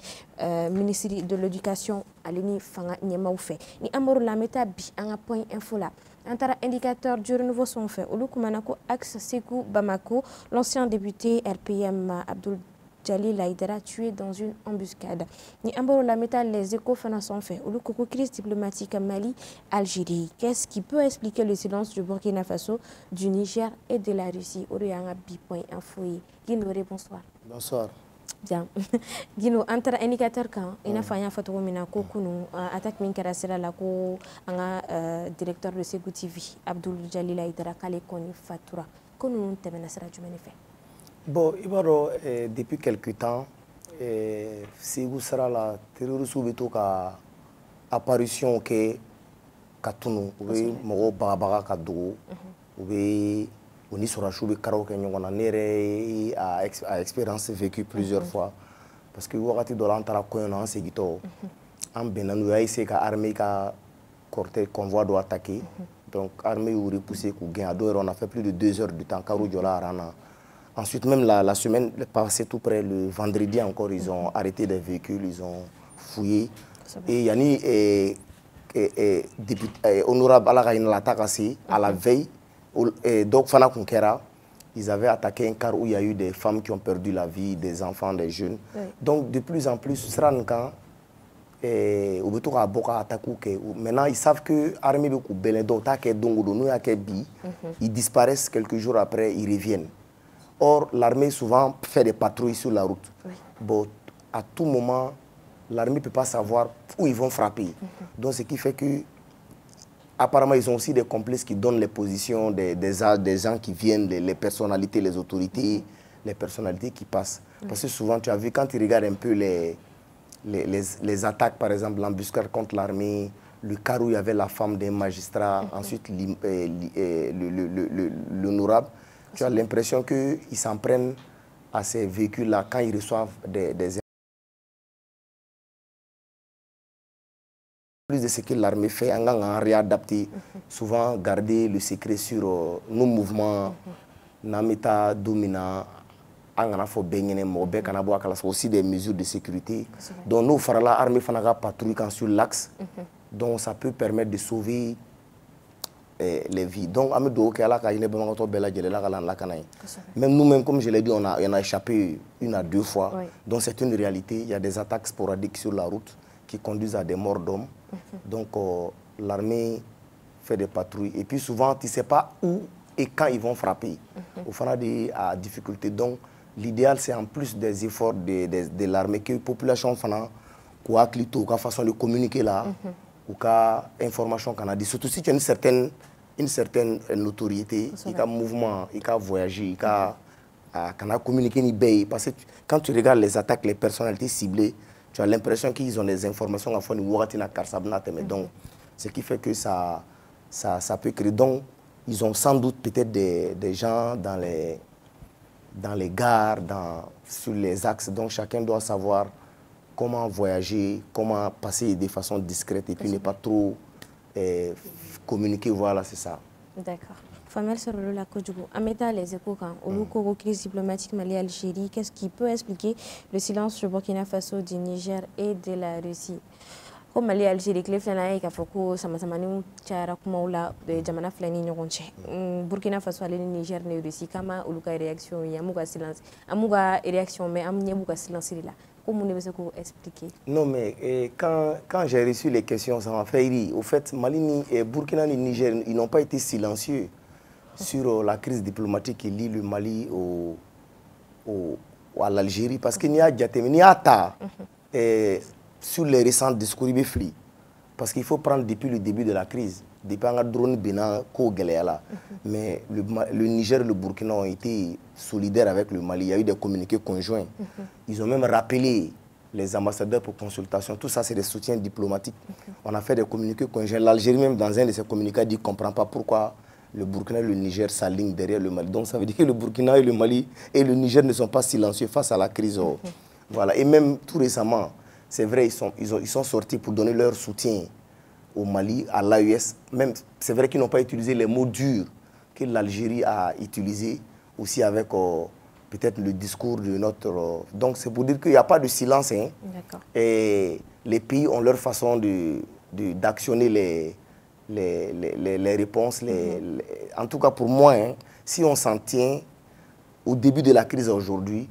ministre de l'Éducation alini fanga nyama ou fait ni amoru la meta bi anga point info là. Un indicateur du renouveau sont faits. Olukumanako Axe Sekou Bamako, l'ancien député RPM Abdul Jalil Aïdara tué dans une embuscade. Ni Amboro la métal, les échos sont faits. Olukoko crise diplomatique à Mali, Algérie. Qu'est-ce qui peut expliquer le silence du Burkina Faso, du Niger et de la Russie? Orianga B.info. Guino, bonsoir. Bonsoir. Bien. Gino entre indicateur kan ina fanya fatogo mina ko kunu attaque min kara sera la ko anga directeur de Ségou TV Abdul Jalil Aïdara kale koni fatura kunu temena sera jumene fait. Bon, ibaro depuis quelque temps Ségou sera la terroriste beto ka apparition ke katunu we mogo baga ka dogo we Oni sera choué karaoke nyongona nere a expérience vécue plusieurs fois parce que wakati do l'antara koyona en segito en benanu ya essayer ka armée ka cortège convoi doit attaquer donc armée ou repousser ku gain ado on a fait plus de 2 heures du temps karu jola arana ensuite même la semaine passée tout près le vendredi encore ils ont arrêté des véhicules ils ont fouillé et yani député honorable ala ka ina l'attaque à la veille donc fana kunkera ils avaient attaqué un car où il y a eu des femmes qui ont perdu la vie, des enfants, des jeunes. Oui. Donc, de plus en plus, maintenant, ils savent que l'armée ils disparaissent quelques jours après, ils reviennent. Or, l'armée souvent fait des patrouilles sur la route. Oui. Bon, à tout moment, l'armée ne peut pas savoir où ils vont frapper. Donc, ce qui fait que, apparemment, ils ont aussi des complices qui donnent les positions des gens qui viennent, les personnalités, les autorités, les personnalités qui passent. Parce que souvent, tu as vu, quand tu regardes un peu les attaques, par exemple, l'embuscade contre l'armée, le car où il y avait la femme d'un magistrat, ensuite l'honorable, tu as l'impression qu'ils s'en prennent à ces véhicules-là quand ils reçoivent des plus de ce que l'armée fait, on a réadapté, souvent garder le secret sur nos mouvements, Namita, Domina, aussi des mesures de sécurité. Donc nous, l'armée fait une patrouille sur l'axe, donc ça peut permettre de sauver les vies. Donc, même nous-mêmes, comme je l'ai dit, on a échappé 1 à 2 fois. Oui. Donc c'est une réalité. Il y a des attaques sporadiques sur la route qui conduisent à des morts d'hommes. Donc l'armée fait des patrouilles. Et puis souvent, tu ne sais pas où et quand ils vont frapper. Au fond des difficultés. Donc l'idéal, c'est en plus des efforts de l'armée que la population fasse une façon de communiquer là, ou information qu'on a dit. Surtout si tu as une certaine notoriété, il y a un mouvement, il y a voyager, il y a communiquer. Parce que quand tu regardes les attaques, les personnalités ciblées, tu as l'impression qu'ils ont des informations à faire. Donc, ce qui fait que ça peut créer. Donc, ils ont sans doute peut-être des gens dans les gares, sur les axes. Donc, chacun doit savoir comment voyager, comment passer de façon discrète et puis ne pas trop communiquer. Voilà, c'est ça. D'accord. Famel Sorolo la Kodjougou. Ameta les échos quand au crise diplomatique Mali-Algérie, qu'est-ce qui peut expliquer le silence du Burkina Faso, du Niger et de la Russie? Comme Mali-Algérie, les flâneurs qui font Samasamani, Tchara, Kumaoula, de Jamana Flani, Nyoronche. Burkina Faso, le Niger, la Russie, Kama, Oluka réaction, Yamouga silence. Amouga réaction, mais Amouga silence là. Comment vous expliquer? Non, mais quand j'ai reçu les questions, ça m'a fait rire. Au fait, Mali et Burkina et Niger, ils n'ont pas été silencieux sur la crise diplomatique qui lie le Mali à l'Algérie. Parce qu'il n'y a pas sur les récents discours. Parce qu'il faut prendre depuis le début de la crise. Depuis un drone mais le Niger et le Burkina ont été solidaires avec le Mali. Il y a eu des communiqués conjoints. Ils ont même rappelé les ambassadeurs pour consultation. Tout ça, c'est des soutiens diplomatiques. On a fait des communiqués conjoints. L'Algérie, même dans un de ses communiqués, a dit qu'on ne comprend pas pourquoi le Burkina et le Niger s'alignent derrière le Mali. Donc ça veut dire que le Burkina et le Mali et le Niger ne sont pas silencieux face à la crise. Voilà. Et même tout récemment, c'est vrai, ils sont sortis pour donner leur soutien au Mali, à l'AES. Même, c'est vrai qu'ils n'ont pas utilisé les mots durs que l'Algérie a utilisés, aussi avec peut-être le discours de notre... donc c'est pour dire qu'il n'y a pas de silence. Hein. Et les pays ont leur façon d'actionner les réponses. En tout cas pour moi, hein, si on s'en tient au début de la crise aujourd'hui,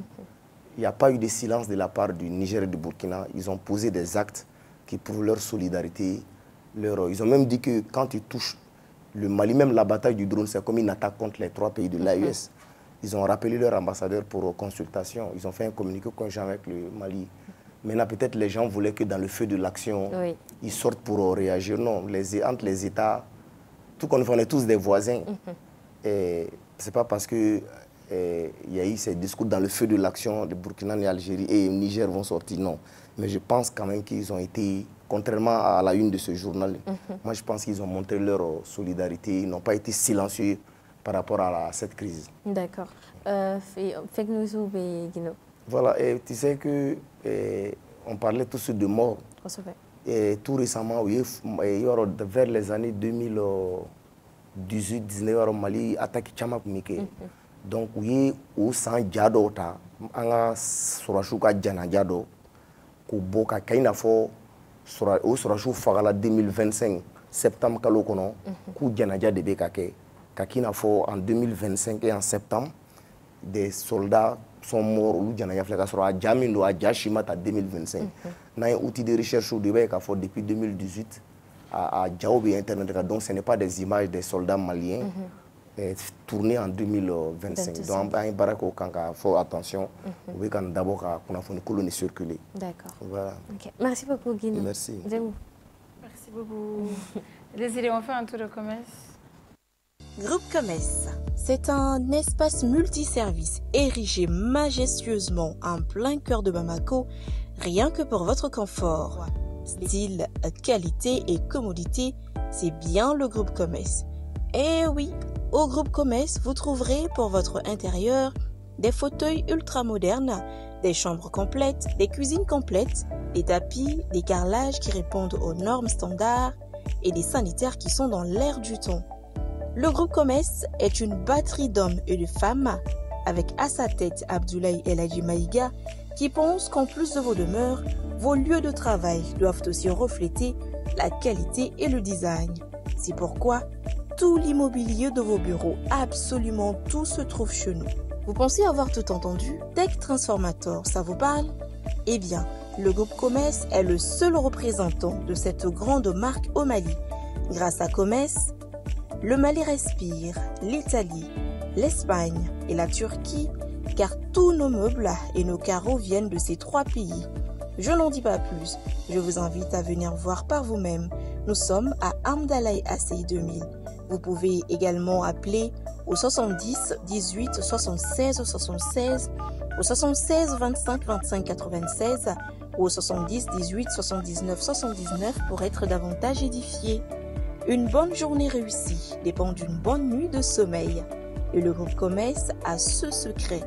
il n'y a pas eu de silence de la part du Niger et du Burkina. Ils ont posé des actes qui prouvent leur solidarité. Ils ont même dit que quand ils touchent le Mali, même la bataille du drone, c'est comme une attaque contre les 3 pays de l'AES. Ils ont rappelé leur ambassadeur pour consultation. Ils ont fait un communiqué conjoint avec le Mali. Maintenant, peut-être les gens voulaient que dans le feu de l'action, ils sortent pour réagir. Non, entre les États, tout qu'on est tous des voisins. Et ce n'est pas parce que il y a eu ces discours dans le feu de l'action de Burkina et Algérie et Niger vont sortir, non. Mais je pense quand même qu'ils ont été, contrairement à la une de ce journal, moi je pense qu'ils ont montré leur solidarité, ils n'ont pas été silencieux par rapport à cette crise. D'accord. Fake news ou voilà, et tu sais que on parlait tous de mort. Et tout récemment, vers les années 2018-19, au Mali, attaque Tchama Mike. Donc, oui, au sang Djado, anga Sorachouka Djana Djado, Kuboka Kainafo, Sorachou Fagala 2025, septembre Kalokono, Kou Djana Djade Bekake, Kakinafo en 2025 et en septembre, des soldats sont morts au Djana Yafleka sur Adjamindo, Adjashimat à 2025. Nous avons un outil de recherche au Dubaï qui a fait depuis 2018 à Djaobi Internet. Donc ce n'est pas des images des soldats maliens tournées en 2025. Donc il faut attention. Il faut d'abord qu'on a fait une colonie circuler. D'accord. Voilà. Okay. Merci beaucoup, Guinée. Merci. Merci beaucoup. Désiré, on fait un tour de commerce. Groupe Commerce, c'est un espace multiservice érigé majestueusement en plein cœur de Bamako, rien que pour votre confort. Style, qualité et commodité, c'est bien le Groupe Commerce. Et oui, au Groupe Commerce, vous trouverez pour votre intérieur des fauteuils ultra modernes, des chambres complètes, des cuisines complètes, des tapis, des carrelages qui répondent aux normes standards et des sanitaires qui sont dans l'air du temps. Le Groupe Commerce est une batterie d'hommes et de femmes avec à sa tête Abdoulaye El Hadji Maïga qui pense qu'en plus de vos demeures, vos lieux de travail doivent aussi refléter la qualité et le design. C'est pourquoi tout l'immobilier de vos bureaux, absolument tout se trouve chez nous. Vous pensez avoir tout entendu? Tech Transformator, ça vous parle? Eh bien, le Groupe Commerce est le seul représentant de cette grande marque au Mali. Grâce à Commerce, le Mali respire, l'Italie, l'Espagne et la Turquie, car tous nos meubles et nos carreaux viennent de ces 3 pays. Je n'en dis pas plus, je vous invite à venir voir par vous-même. Nous sommes à Amdalaï Assey 2000. Vous pouvez également appeler au 70 18 76 76, au 76 25 25 96 ou au 70 18 79 79 pour être davantage édifié. Une bonne journée réussie dépend d'une bonne nuit de sommeil. Et le Groupe Commerce a ce secret,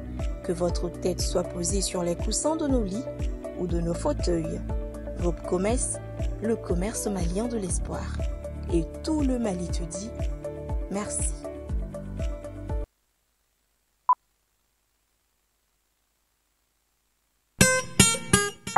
que votre tête soit posée sur les coussins de nos lits ou de nos fauteuils. Groupe Commerce, le commerce malien de l'espoir. Et tout le Mali te dit merci.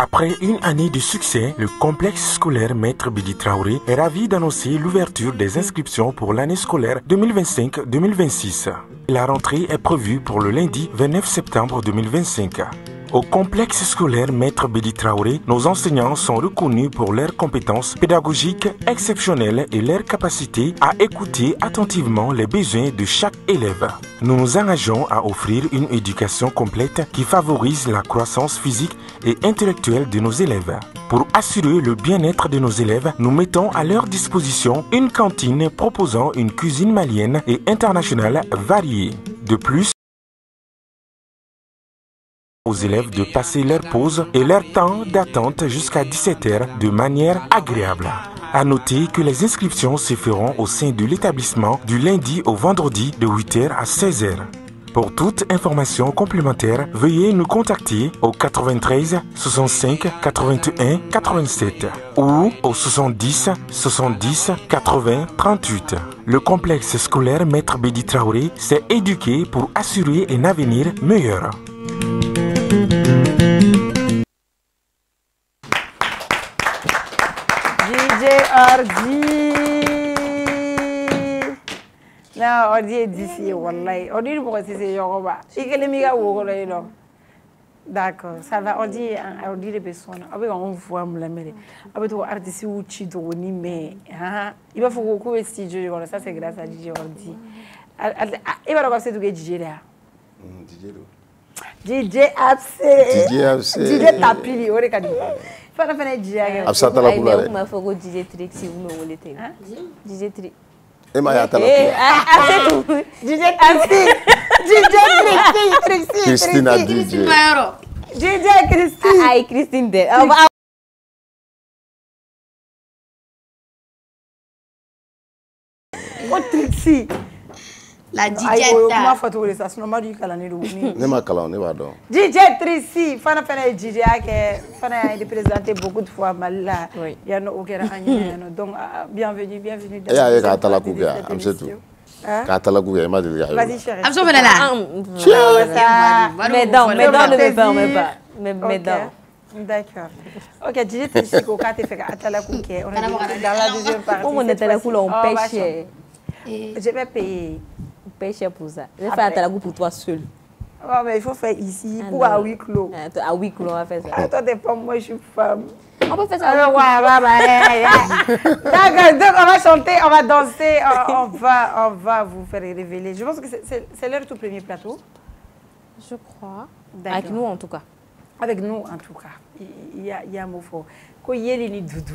Après une année de succès, le complexe scolaire Maître Bidi Traoré est ravi d'annoncer l'ouverture des inscriptions pour l'année scolaire 2025-2026. La rentrée est prévue pour le lundi 29 septembre 2025. Au complexe scolaire Maître Bidi Traoré, nos enseignants sont reconnus pour leurs compétences pédagogiques exceptionnelles et leur capacité à écouter attentivement les besoins de chaque élève. Nous nous engageons à offrir une éducation complète qui favorise la croissance physique et intellectuelle de nos élèves. Pour assurer le bien-être de nos élèves, nous mettons à leur disposition une cantine proposant une cuisine malienne et internationale variée. De plus, aux élèves de passer leur pause et leur temps d'attente jusqu'à 17h de manière agréable. À noter que les inscriptions se feront au sein de l'établissement du lundi au vendredi de 8h à 16h. Pour toute information complémentaire, veuillez nous contacter au 93 65 81 87 ou au 70 70 80 38. Le complexe scolaire Maître Bidi Traoré s'est éduqué pour assurer un avenir meilleur. Ordi. Non, Ordi est d'ici, wallahi. Ordi, il pourrait essayer Yoruba. Il est le miga ou là. D'accord, ça va. Ordi, Ordi les personnes. Avec on voit me la mêler. Avec toi, artiste ou chido ni mais. Il va falloir que studio. Voilà, ça c'est grâce à DJ Ordi. Il va regarder tout que DJ là. DJ Abse. DJ Abse. DJ Tapili, on regarde. Fana fana DJ. Absa tala kula. Ai ma fogo DJ Trixie uno wolete. DJ Trixie. E ma ya tala kula. DJ Trixie. DJ Trixie. Christina DJ. DJ Christine. Ai Christine de. O Trixie. La DJ ma photo de ça, sinon ma du calani do ni. Ne ma kala, ne va donc. DJ Trixie, fana fana DJ que fana a été présenté beaucoup de fois mal là. Il y a no okera anya donc bienvenue Et ya ka tala ku ga, am c'est tout. Ka tala ku ga ma de ga. Vas-y chérie. Am so bana la. Mais ne me permets pas. Mais dans. D'accord. OK, DJ Trixie ko ka te fait atala ku ke. On est dans la deuxième partie. On est là on pêche. Je vais payer. Pêche pour ça. Je vais faire atala ku pour toi seul. Oh, mais il faut faire ici pour à huis clos. À huis clos, on va faire ça. Ah, toi, t'es femme, moi, je suis femme. On peut faire ça. Alors, donc, on va chanter, on va danser, on va vous faire révéler. Je pense que c'est leur tout premier plateau. Je crois. Avec nous, en tout cas. Avec nous, en tout cas. Il y a un mot fort. Koyeli ni Doudou.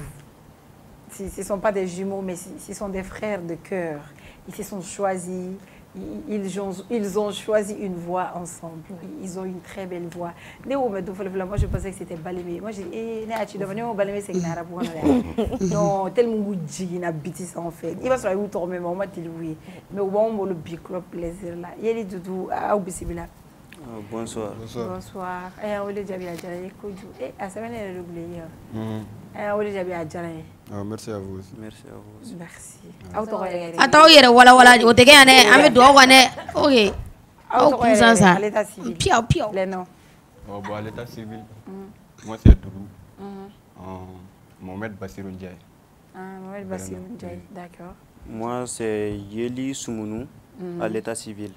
Ce ne sont pas des jumeaux, mais ce sont des frères de cœur. Ils se sont choisis. Ils ont choisi une voix ensemble. Ils ont une très belle voix. Moi, je pensais que c'était Balémé. Moi, j'ai dit, Balémé, c'est une arabe. Non, tellement que habité ça en fait. Il va se faire où tourner, mais moi, oui. Mais au moment où le biclo plaisir là, il y a des doudous à Oubissibila. Bonsoir. Bonsoir. On est déjà bien à Djaraye. À ça, on est oublié. On est déjà bien à Djaraye. Merci à vous aussi. Merci à vous aussi. Merci. Attends, il y a wala au te gagné, ame do wane. OK. Au cousin ça. Pio pio. Les noms. Bon, à l'état civil. Moi c'est Doudou. Mohamed Bassirou Ndiaye. Mohamed Bassirou Ndiaye, d'accord. Moi c'est Yeli Soumounou à l'état civil.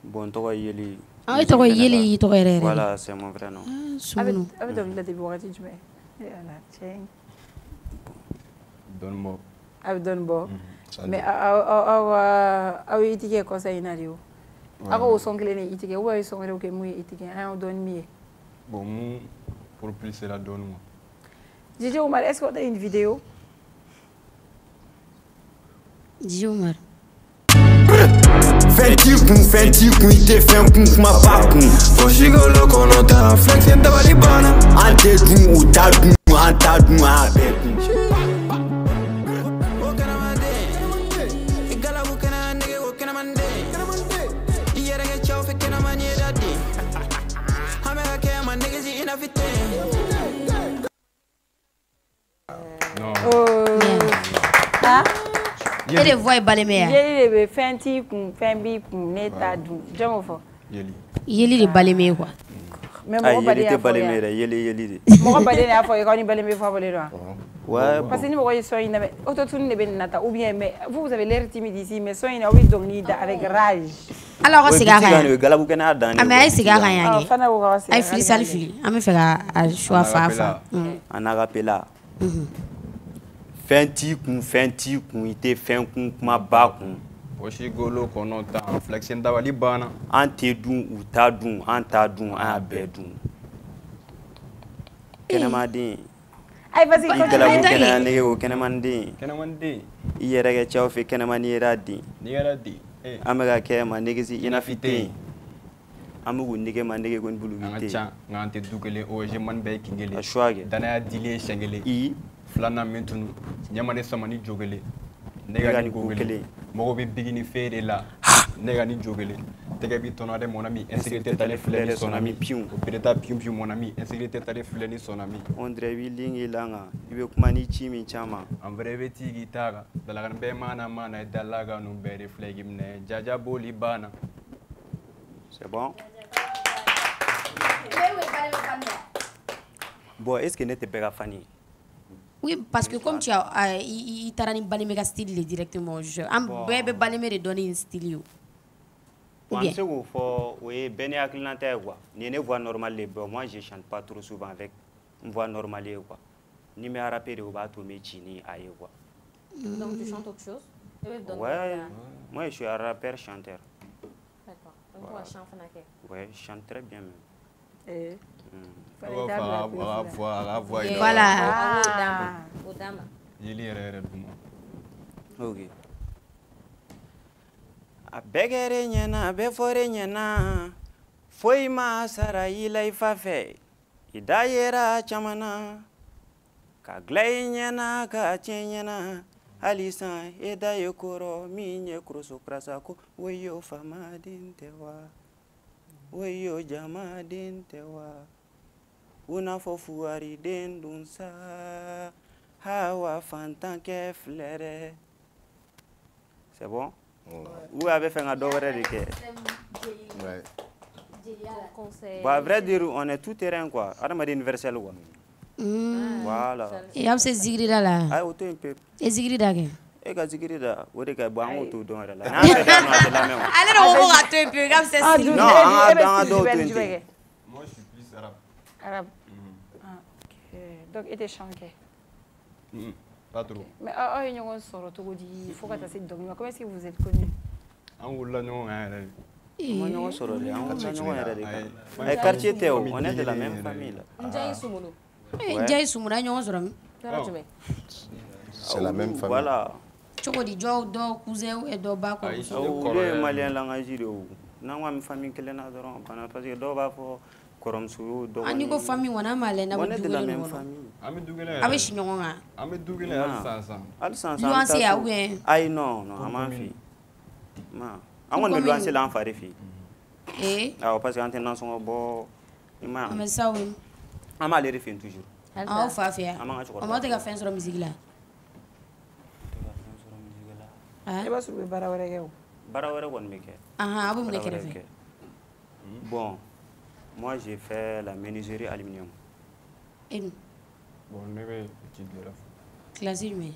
Bon, toi Yeli. Ah, il toi Yeli, toi Rere. Voilà, c'est mon vrai nom. Soumounou. Avec donc la début tu mets. Donne-moi. Donne-moi. Mais ah oui, il y a quoi ça inario. Ah au son clé il y a ouais son que moi il y a un donne mieux. Bon, pour plus c'est la donne-moi. Gigi Omar, est-ce qu'on a une vidéo? Gigi Omar. Fenti kun ite fen kun kuma ba kun. Fo shigolo kono ta flex en tabali bana. Ante dun u ta dun anta dun a be kun. Et les voix Balémé. Yeli fenti kun fembi kun neta dun. Jamo fo. Yeli le Balémé quoi. Mais moi pas de Balémé, Yeli. Moi pas de la fois quand il Balémé faut voler là. Ouais. Parce que ni moi soin na autotune ne ben nata ou bien mais vous avez l'air timide ici mais soin na oui donc ni avec rage. Alors c'est gars. Galabu kana dan. Ah mais c'est gars rien. Fana wo ka c'est. Ay fili salfi. Am faire à choix fa. Anagapela. Fenti kun ite fen kun kuma ba kun. Oshi golo kono ta flexion da wali bana. Ante dun u ta dun anta dun a be dun. Kenamadin. Ay vas-y continue. Kenamane o kenamandin. Kenamandin. Iyere ga chaw fe kenamani era di. Ni era di. Amega ke ma negezi ina fite. Amugu nige ma nige gon bulu vite. Ngacha ngante dukele oje man be kingele. Ashwage. Dana ya dile shengele. I Flana mentunu nyamane samani jogele nega ni gogele mogo be bigini fere la nega ni jogele tege bi tonade mon ami insécurité tale fleni son ami pion opéreta pion mon ami insécurité tale fleni son ami Andre Willing ilanga ibe kumani chimi chama en vrai beti gitara dalagan be mana dalaga no be reflegi mne jaja boli bana. C'est bon. Bon, est-ce que n'était pas fani? Oui, parce que comme tu as il t'a donné Balémé style directement. Am bébé Balémé de donner un style. Ou bien c'est où faut oui ben acclimaté quoi. Ni une voix normale les moi je chante pas trop souvent avec une voix normale quoi. Ni me rapper au bateau mais chini aïe quoi. Donc tu chantes autre chose? Ouais, moi je suis un rappeur chanteur. D'accord. Donc tu chantes ouais, je chante très bien même. Voilà. Ok. A begere nyana, be fore nyana, foi ma sara ila ifafe, idayera chamana, ka glay nyana ka chenyana, alisa edaye koro minye kroso krasako, woyo fama dintewa. Woyo jama dintewa. Una fofuari dendunsa hawa fantanke flere. C'est bon? Vous avez fait un dover de quai. Ouais. Bon, à vrai dire, on est tout terrain quoi. Adama universel quoi. Voilà. Et on se zigri là. Ah, auto un peu. Et zigri d'agé. e ka zikiri da o de ka bon an t'o dɔn yɛrɛ la ale de ko ka to yen pewu k'a bɛ se siri non an ka dɔw to yen moi je suis plus arabe arabe ok donc e tɛ chant kɛ pas trop mais aw ye ɲɔgɔn sɔrɔ cogo di fo ka taa se dɔnkili ma comment est-ce que vous êtes connus an wolola ɲɔgɔn kan yɛrɛ de ma ɲɔgɔn sɔrɔ de an wolola ɲɔgɔn yɛrɛ de kan ɛ quartier tɛ o on est de la même famille là Ndiaye Soumounou Ndiaye Soumounou a ɲɔgɔn sɔrɔ min c'est la même famille voilà cogo di dɔ cousin et dɔ ba kɔrɔmuso olu ye malien langaji de o n'an ko an bɛ famille kelen na dɔrɔn bana parce que dɔw b'a fɔ kɔrɔmuso dɔgɔnin ani ko famille wa n'a ma lajɛ n'a bɛ du kelen même kɔnɔ famille an bɛ du kelen a bɛ si ɲɔgɔn kan an bɛ du kelen hali sisan luwanse ya ou bien ayi non non an m'an fi ma an kɔni bɛ luwanse la an fa de fɛ yen awɔ parce que an tɛ nasɔngɔ bɔ i ma an bɛ sa o ye an b'ale de fɛ yen toujours aw fa fɛ yan o ma tɛ ka fɛn sɔrɔ misigi la e b'a sɔrɔ u bɛ baara wɛrɛ kɛ o baara wɛrɛ kɔni bɛ kɛ a bɛ mun kɛ kɛrɛfɛ bon moi j'ai fait la menuiserie aluminium bon ne bɛ étude de la classe jumɛn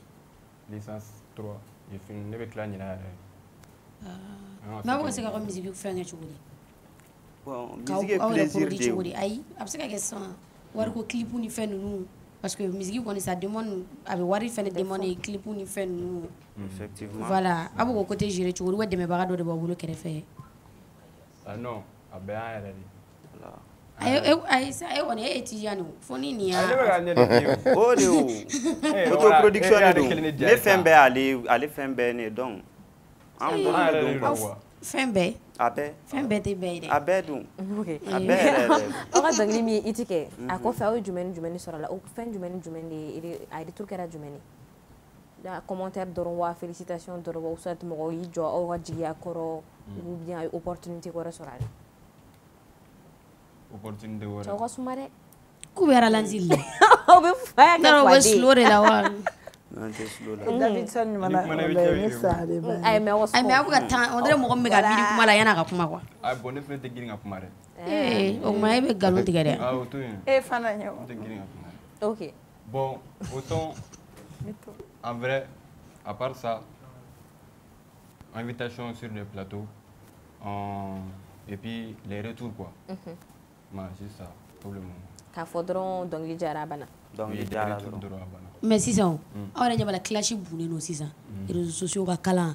licence 3 j'ai fini ne bɛ tila ɲina yɛrɛ mais aw bɛ se ka ka misigi fɛn kɛ cogo di bon musique est plaisir de cogo di ayi a bɛ se ka kɛ sisan wari ko clip ni fɛn ninnu parce que musique kɔni ça demande a bɛ wari fɛnɛ demande clip ni fɛn ninnu effectivement voilà a bɛ ko côté gérer cogo di ou bien dɛmɛbaga dɔ de b'aw bolo kɛrɛfɛ ah non a bɛɛ y'an yɛrɛ de ayi sa e kɔni e étudiant don fo ni nin y'a ne bɛ ka ɲɛ de o de o autoproduction de don ne fɛn bɛɛ ale fɛn bɛɛ ne donc an dɔrɔn de don quoi fɛn bɛɛ a bɛɛ fɛn bɛɛ tɛ bɛɛ ye dɛ a bɛɛ dun a bɛɛ yɛrɛ aw ka dɔnkili min i tɛ kɛ a kɔfɛ aw ye jumɛn ni jumɛn de sɔrɔ a la o fɛn jumɛn ni jumɛn de a retour kɛra jumɛn de commentaire dɔrɔn wa félicitation dɔrɔn wa soit mɔgɔw y'i jɔ aw ka jigiya kɔrɔ ou bien a ye opportunité wɛrɛ sɔrɔ a la opportunité wɛrɛ cɛw ka suma dɛ k'u bɛ ralentir la aw bɛ fa n'a o bɛ slow de la wa non tɛ slow la Davidson mana ne sa de ba mais aw bɛ ka tan on dirait mɔgɔ min bɛ ka miiri kuma la yan'a ka kuma quoi bon ne fɛnɛ tɛ girin ka kuma dɛ o tuma e bɛ nkalon tigɛ dɛ o to yen e fana ɲɛ n tɛ girin ka kuma ok bon autant en vrai à part ça invitation sur le plateau et puis les retours quoi c'est ça pour le moment k'a fɔ dɔrɔn dɔnkili jara a banna dɔnkili jara dɔrɔn mais sisan aw yɛrɛ ɲɛ b'a la classe bunnen don sisan réseaux sociaux ka kalan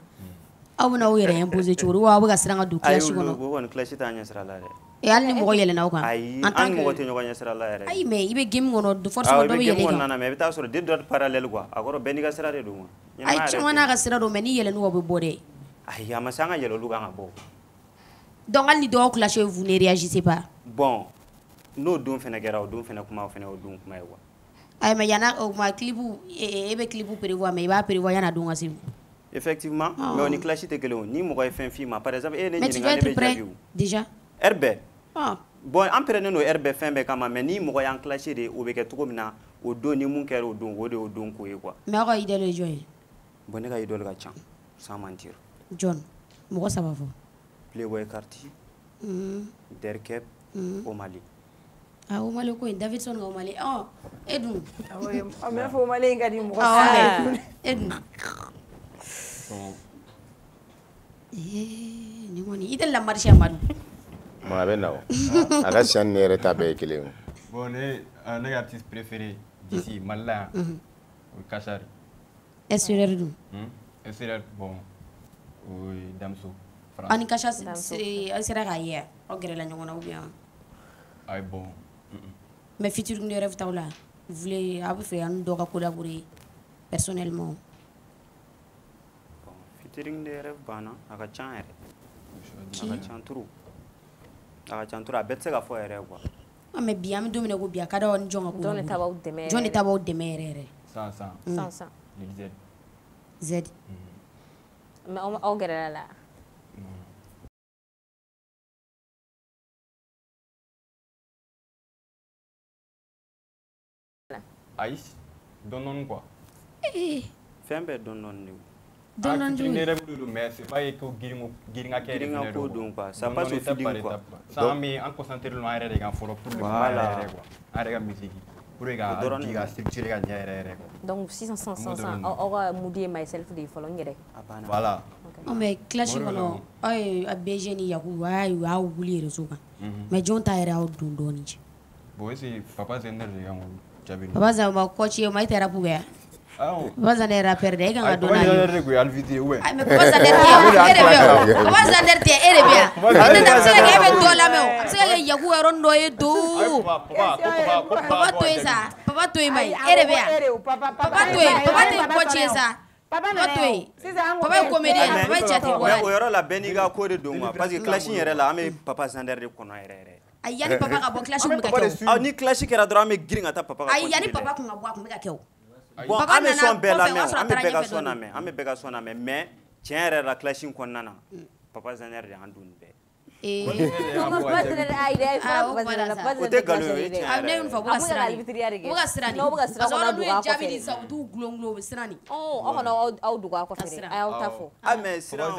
aw bɛna aw yɛrɛ imposer cogo di wa aw bɛ ka siran ka don classe kɔnɔ o kɔni classe t'a ɲɛ sira la dɛ hali ni mɔgɔ yɛlɛnna aw kan ayi an ni mɔgɔ tɛ ɲɔgɔn ɲɛ sira la yɛrɛ ayi mais i bɛ game kɔnɔ forcément dɔ bɛ yɛlɛ i kan mais i bɛ taa sɔrɔ deux dots parallèles quoi a kɔrɔ bɛɛ n'i ka sira de don ayi caman n'a ka sira don mais ni yɛlɛn'u aw bɛ bɔ dɛ ayi a ma se an ka yɛlɛ olu kan ka bɔ donc hali ni dɔw classe vous ne réagissez pas bon n'o don fɛnɛ kɛra o don fɛnɛ kuma o fɛnɛ o don kuma ye quoi ayi mais yana o ma clip e bɛ clip prévoir mais i b'a prévoir yana don ka se effectivement mais o ni classe tɛ kelen o ni mɔgɔ ye fɛn f'i ma par exemple e ne ɲininka ne bɛ jaabi o déjà heure bɛɛ bon an pɛrɛnnen don heure bɛɛ fɛn bɛɛ kama mais ni mɔgɔ y'an classe de o bɛ kɛ cogo min na o don ni mun kɛra o don o de y'o don ko ye quoi mais aw ka idole ye jɔn ye bon ne ka idole ka ca sans mentir jɔn mɔgɔ saba fɔ Playboy Carti Derkep Omali Omali ko in Davidson ka Omali e dun a bɛ fɔ Omali in ka di mɔgɔ saba e dun ni kɔni i tɛ lamarche Amadu a bɛ na o a ka siya ni ne yɛrɛ ta bɛɛ ye kelen ye bon ne ka artiste préféré d'ici Mali la yan o ye Kachari SRR dun SRR bon o ye Damso ani Kacha sera k'a ye aw gɛrɛla ɲɔgɔn na ou bien ayi bon mais featuring de rêve t'aw la vous voulez a bɛ fɛ an dɔ ka collaborer personnellement bon featuring de rêve banna a ka can yɛrɛ a ka can trop a bɛɛ tɛ se ka fɔ yɛrɛ quoi mais bi an bɛ don min na ko bi a ka d'aw ni jɔn ka jɔn de ta b'aw dɛmɛ jɔn de ta b'aw dɛmɛ yɛrɛ yɛrɛ san Z mais aw gɛrɛla la ayi dɔɔni quoi fɛn bɛɛ dɔɔni de dɔɔni ne yɛrɛ bolo mais c'est pas ko girin ka kɛ girin ko don quoi ça passe au feeling quoi ça mais an concentré don an yɛrɛ de kan fɔlɔ pour le moment yɛrɛ quoi an yɛrɛ ka musique pour que structurer ka ɲɛ yɛrɛ quoi. Donc 600 aw mudi myself de fɔlɔ n yɛrɛ. Voilà. Mais clash kɔnɔ a BG ni Yakubu a wuli réseau kan. Mais John ta yɛrɛ aw don dɔɔni cɛ. Bon ese Papa Zender de kan jabi. Papa Zender ma coach ye mai tera puga. Papa Zender rapper de kan ga dona. Papa Zender ko alviti we. Mais Papa Zender te Papa Zender te ere bia. Ina se ga be do la me. Se ga Yakubu ron do e do. Papa to esa. Papa to e mai ere bia. Papa to coach esa. Papa comédien, papa chati ouais. O yɔrɔ la bɛɛ n'i ka ko de don quoi parce que clash yɛrɛ la an bɛ Papa Zender de kɔnɔ yɛrɛ. Ayi yani papa ka bɔ clash kun bɛ ka kɛ. Ni clash kɛra dɔrɔn an bɛ girin ka taa papa ka. Ayi yani papa kun ka bɔ a kun bɛ ka kɛ o. Bon an bɛ sɔn bɛɛ lamɛn, an bɛ bɛɛ ka sɔn lamɛn, an bɛ bɛɛ ka sɔn lamɛn mais tiɲɛ yɛrɛ la clash in kɔnɔna na Papa Zender de an dun bɛɛ. O tɛ nkalon ye tiɲɛ yɛrɛ. Ne y'o fɔ o ka siran ni. Parce que olu dun ye jaabi di sisan u t'u gulon u bɛ siran ni. Aw kana aw dogo aw kɔfɛ dɛ a y'aw ta fɔ. Ah mais siran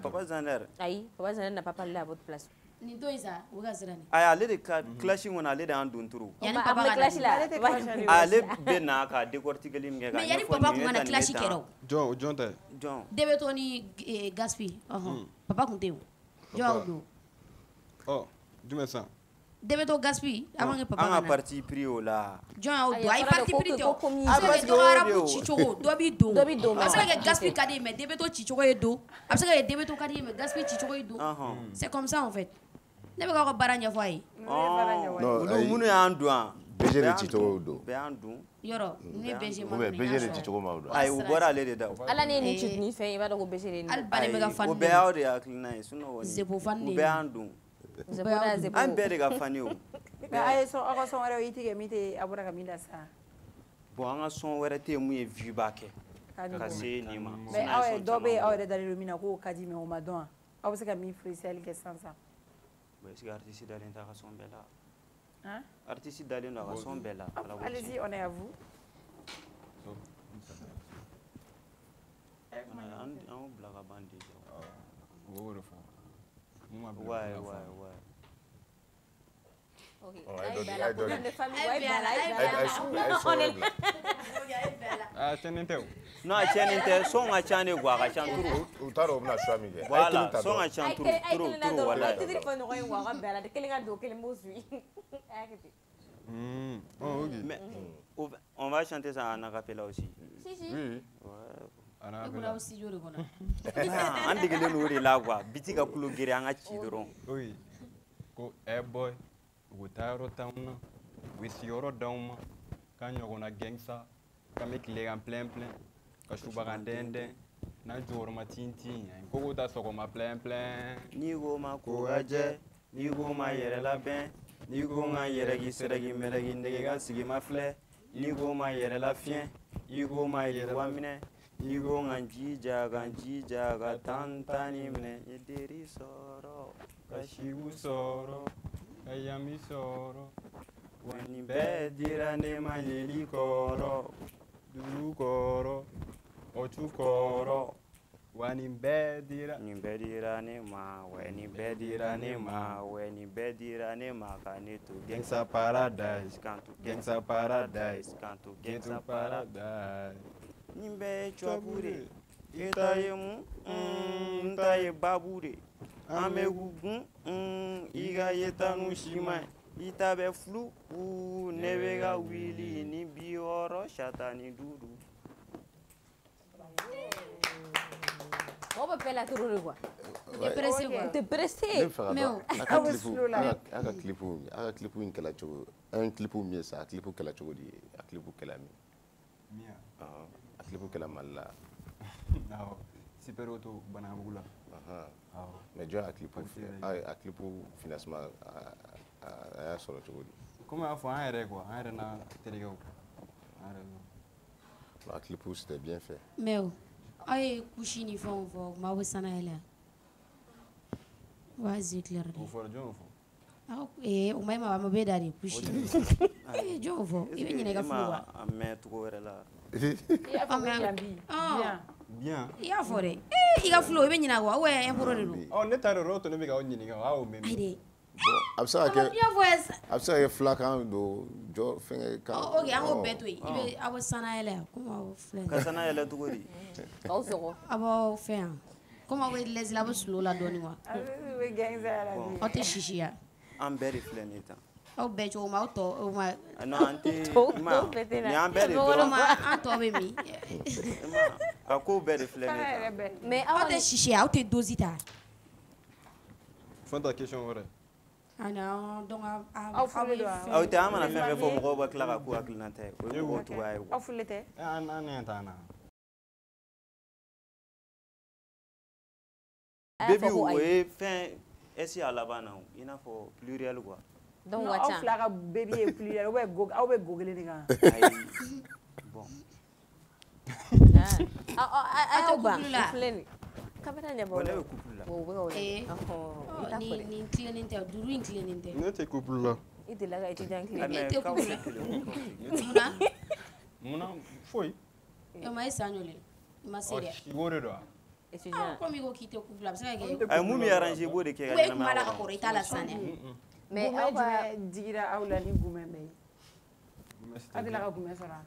Papa Zender. Ayi Papa Zender n'a pas parlé à votre place. Nin to yen sa u bɛ ka siran ni. Ayi ale de ka clash in kɔnɔ ale de y'an don turu. Yani papa ka clash la. Ale bɛ na ka décortiquer min kɛ ka. Mais yani papa kun ka na clash kɛra o. Jɔn tɛ. Jɔn. Debeto ni Gaspi. Papa kun tɛ o. Jɔn do. Oh, jumɛn san? Debeto Gaspi avant que papa. An ka parti pris o la. Jɔn y'o don. A ye parti pris tɛ o. A bɛ se ka dɔ arabu ci cogo dɔ b'i don. A bɛ se ka kɛ Gaspi ka di ye mais Debeto ci cogo ye don. A bɛ se ka kɛ Debeto ka di ye mais Gaspi ci cogo ye don. C'est comme ça en fait. Ne bɛ k'aw ka baara ɲɛfɔ a ye. Minnu y'an don. BG de ci cogo don. Bɛɛ y'an don. Yɔrɔ ne BG ma. BG de ci cogo ma don. Ayi u bɔra ale de da. Ala ne ni ci ni fɛn i b'a dɔn ko BG de ni. Hali ba de bɛ ka fan. O bɛɛ y'aw de hakilina ye sinon Zepo fan de. U bɛɛ y'an don. An bɛɛ de ka fan ye o. Mais a ye aw ka sɔn wɛrɛ i tigɛ min tɛ a bɔra ka min da sa. Bon an ka sɔn wɛrɛ tɛ yen mun ye vue ba kɛ. Ka se nin ma. Mais aw yɛrɛ dɔ bɛ yen aw yɛrɛ dalen don min na k'o ka di mais o ma dɔn wa. Aw bɛ se ka min freestyle kɛ sisan. Est-ce que artiste dalen t'a ka sɔn bɛɛ la? Hein? Artiste dalen don a ka sɔn bɛɛ la. Allez-y, on est à vous. An bila ka ban déjà. O de fɔ. Ouais. Tiɲɛnin tɛ o. Non a tiɲɛnin tɛ son ka ca ne quoi a ka ca turu. U t'a dɔn u bɛna choix min kɛ. Voilà son ka ca turu wala. Ai titre fɔ ɲɔgɔn ye wa ka bɛɛ la kelen ka don kelen b'o suit. Mais on va chanter ça en acapella aussi. Si. Oui. An studio de kɔnɔ. An degelen n'o de la quoi biti ka kulo gere an ka ci dɔrɔn. Oui. Ko boy u taa yɔrɔ t'anw na u bɛ sigiyɔrɔ d'anw ma k'an ɲɔgɔnna gangsta k'an bɛ tile kan plein ka suba kan dɛndɛn n'a jɔyɔrɔ ma tintin ko k'o ta sɔgɔma plein. N'i ko ma ko ka jɛ n'i ko ma yɛrɛ labɛn n'i ko n ka yɛrɛ k'i sɛrɛki mɛrɛki nege ka sigi ma filɛ n'i ko ma yɛrɛ lafiɲɛ i ko ma yɛrɛba minɛ n'i ko n ka jija ka tantani minɛ n ye deri sɔrɔ ka sibu sɔrɔ ka yami sɔrɔ wa nin bɛɛ dira ne ma yeli kɔrɔ duuru kɔrɔ ɔtu kɔrɔ wa nin bɛɛ dira ne ma wa nin bɛɛ dira ne ma wa nin bɛɛ dira ne ma ka ne to gangsta paradise kanto gangsta paradise kanto gangsta paradise nin bɛɛ ye cɔbu de e ta ye mun n ta ye babu de an bɛ gugun i ka yetanu si ma ɲi i ta bɛ fulu ne bɛ ka wuli ni 60 sata ni 5. On peut faire la tour quoi. T'es pressé. Mais aka clipu in kɛla cogo an clipu min ye sa a clipu kɛla cogo di a clipu kɛla min a clipu kɛla Mali la awɔ Super Auto Banabugu la mais jɔn a clipu financement a y'a sɔrɔ cogo di comme a fɔ an yɛrɛ quoi an yɛrɛ n'a terikɛw a clipu c'était bien fait mais aw ye couche ni fɛnw fɔ maaw bɛ sanayɛlɛ wa zikilɛr de o fɔra jɔn fɔ o ma ma bɛ da de couche jɔn fɔ i bɛ ɲinɛ i ka furu wa a mɛn cogo wɛrɛ la bien i y'a fɔ dɛ i ka furu i bɛ ɲinɛ wa ou bien impro de don ne t'a dɔn o to ne bɛ k'aw ɲininka aw mɛn ayi dɛ a bɛ se ka kɛ filakan don jɔ fɛngɛ kan. Ok an k'o bɛɛ to yen i bɛ aw bɛ sanayɛlɛ yan komi aw filɛ. Ka sanayɛlɛ cogo di. K'aw sɔgɔ. Aw b'aw fɛn yan komi aw bɛ lɛsi la aw bɛ slow la dɔɔni wa. Aw tɛ sisi yan. An bɛɛ de filɛ nin ye tan. Aw bɛɛ cogo ma aw tɔ o ma. Non an tɛ ni an bɛɛ de dɔrɔn. An tɔ bɛ min. A ko bɛɛ de filɛ nin ye tan. Mais aw tɛ sisi yan aw tɛ dosi ta. Fanta question wɛrɛ. Non donc aw furulen don wa. Aw tɛ an mana fɛn fɛn fɔ mɔgɔw bɛ tila ka k'u hakilina tɛ o ye mɔgɔw cogoya ye. Aw furulen tɛ. An ɲɛ t'an na. Baby o ye fɛn est-ce a laban na i n'a fɔ pluriel quoi. Donc aw fila ka baby ye pluriel aw bɛ go kelen de kan. Bon. Aw ba filɛ nin. Kamera ɲɛbɔ. Ne bɛ couple la. Ni tilenin tɛ duuru in tilenin tɛ. Ne tɛ couple la. I delila ka étudiant kilen. Ne tɛ couple la. Munna foyi. E ma e san joli i ma se dɛ. I b'o de dɔn wa. Étudiant. Komi i ko k'i tɛ couple la a bɛ se ka kɛ. A ye mun bɛ arranger i b'o de kɛ ka ɲɛnamaya. Kuma la ka kɔrɔ i t'a la san dɛ. Mais aw ka digira aw la ni gumɛ bɛ ye. Aw delila ka gumɛ sɔrɔ.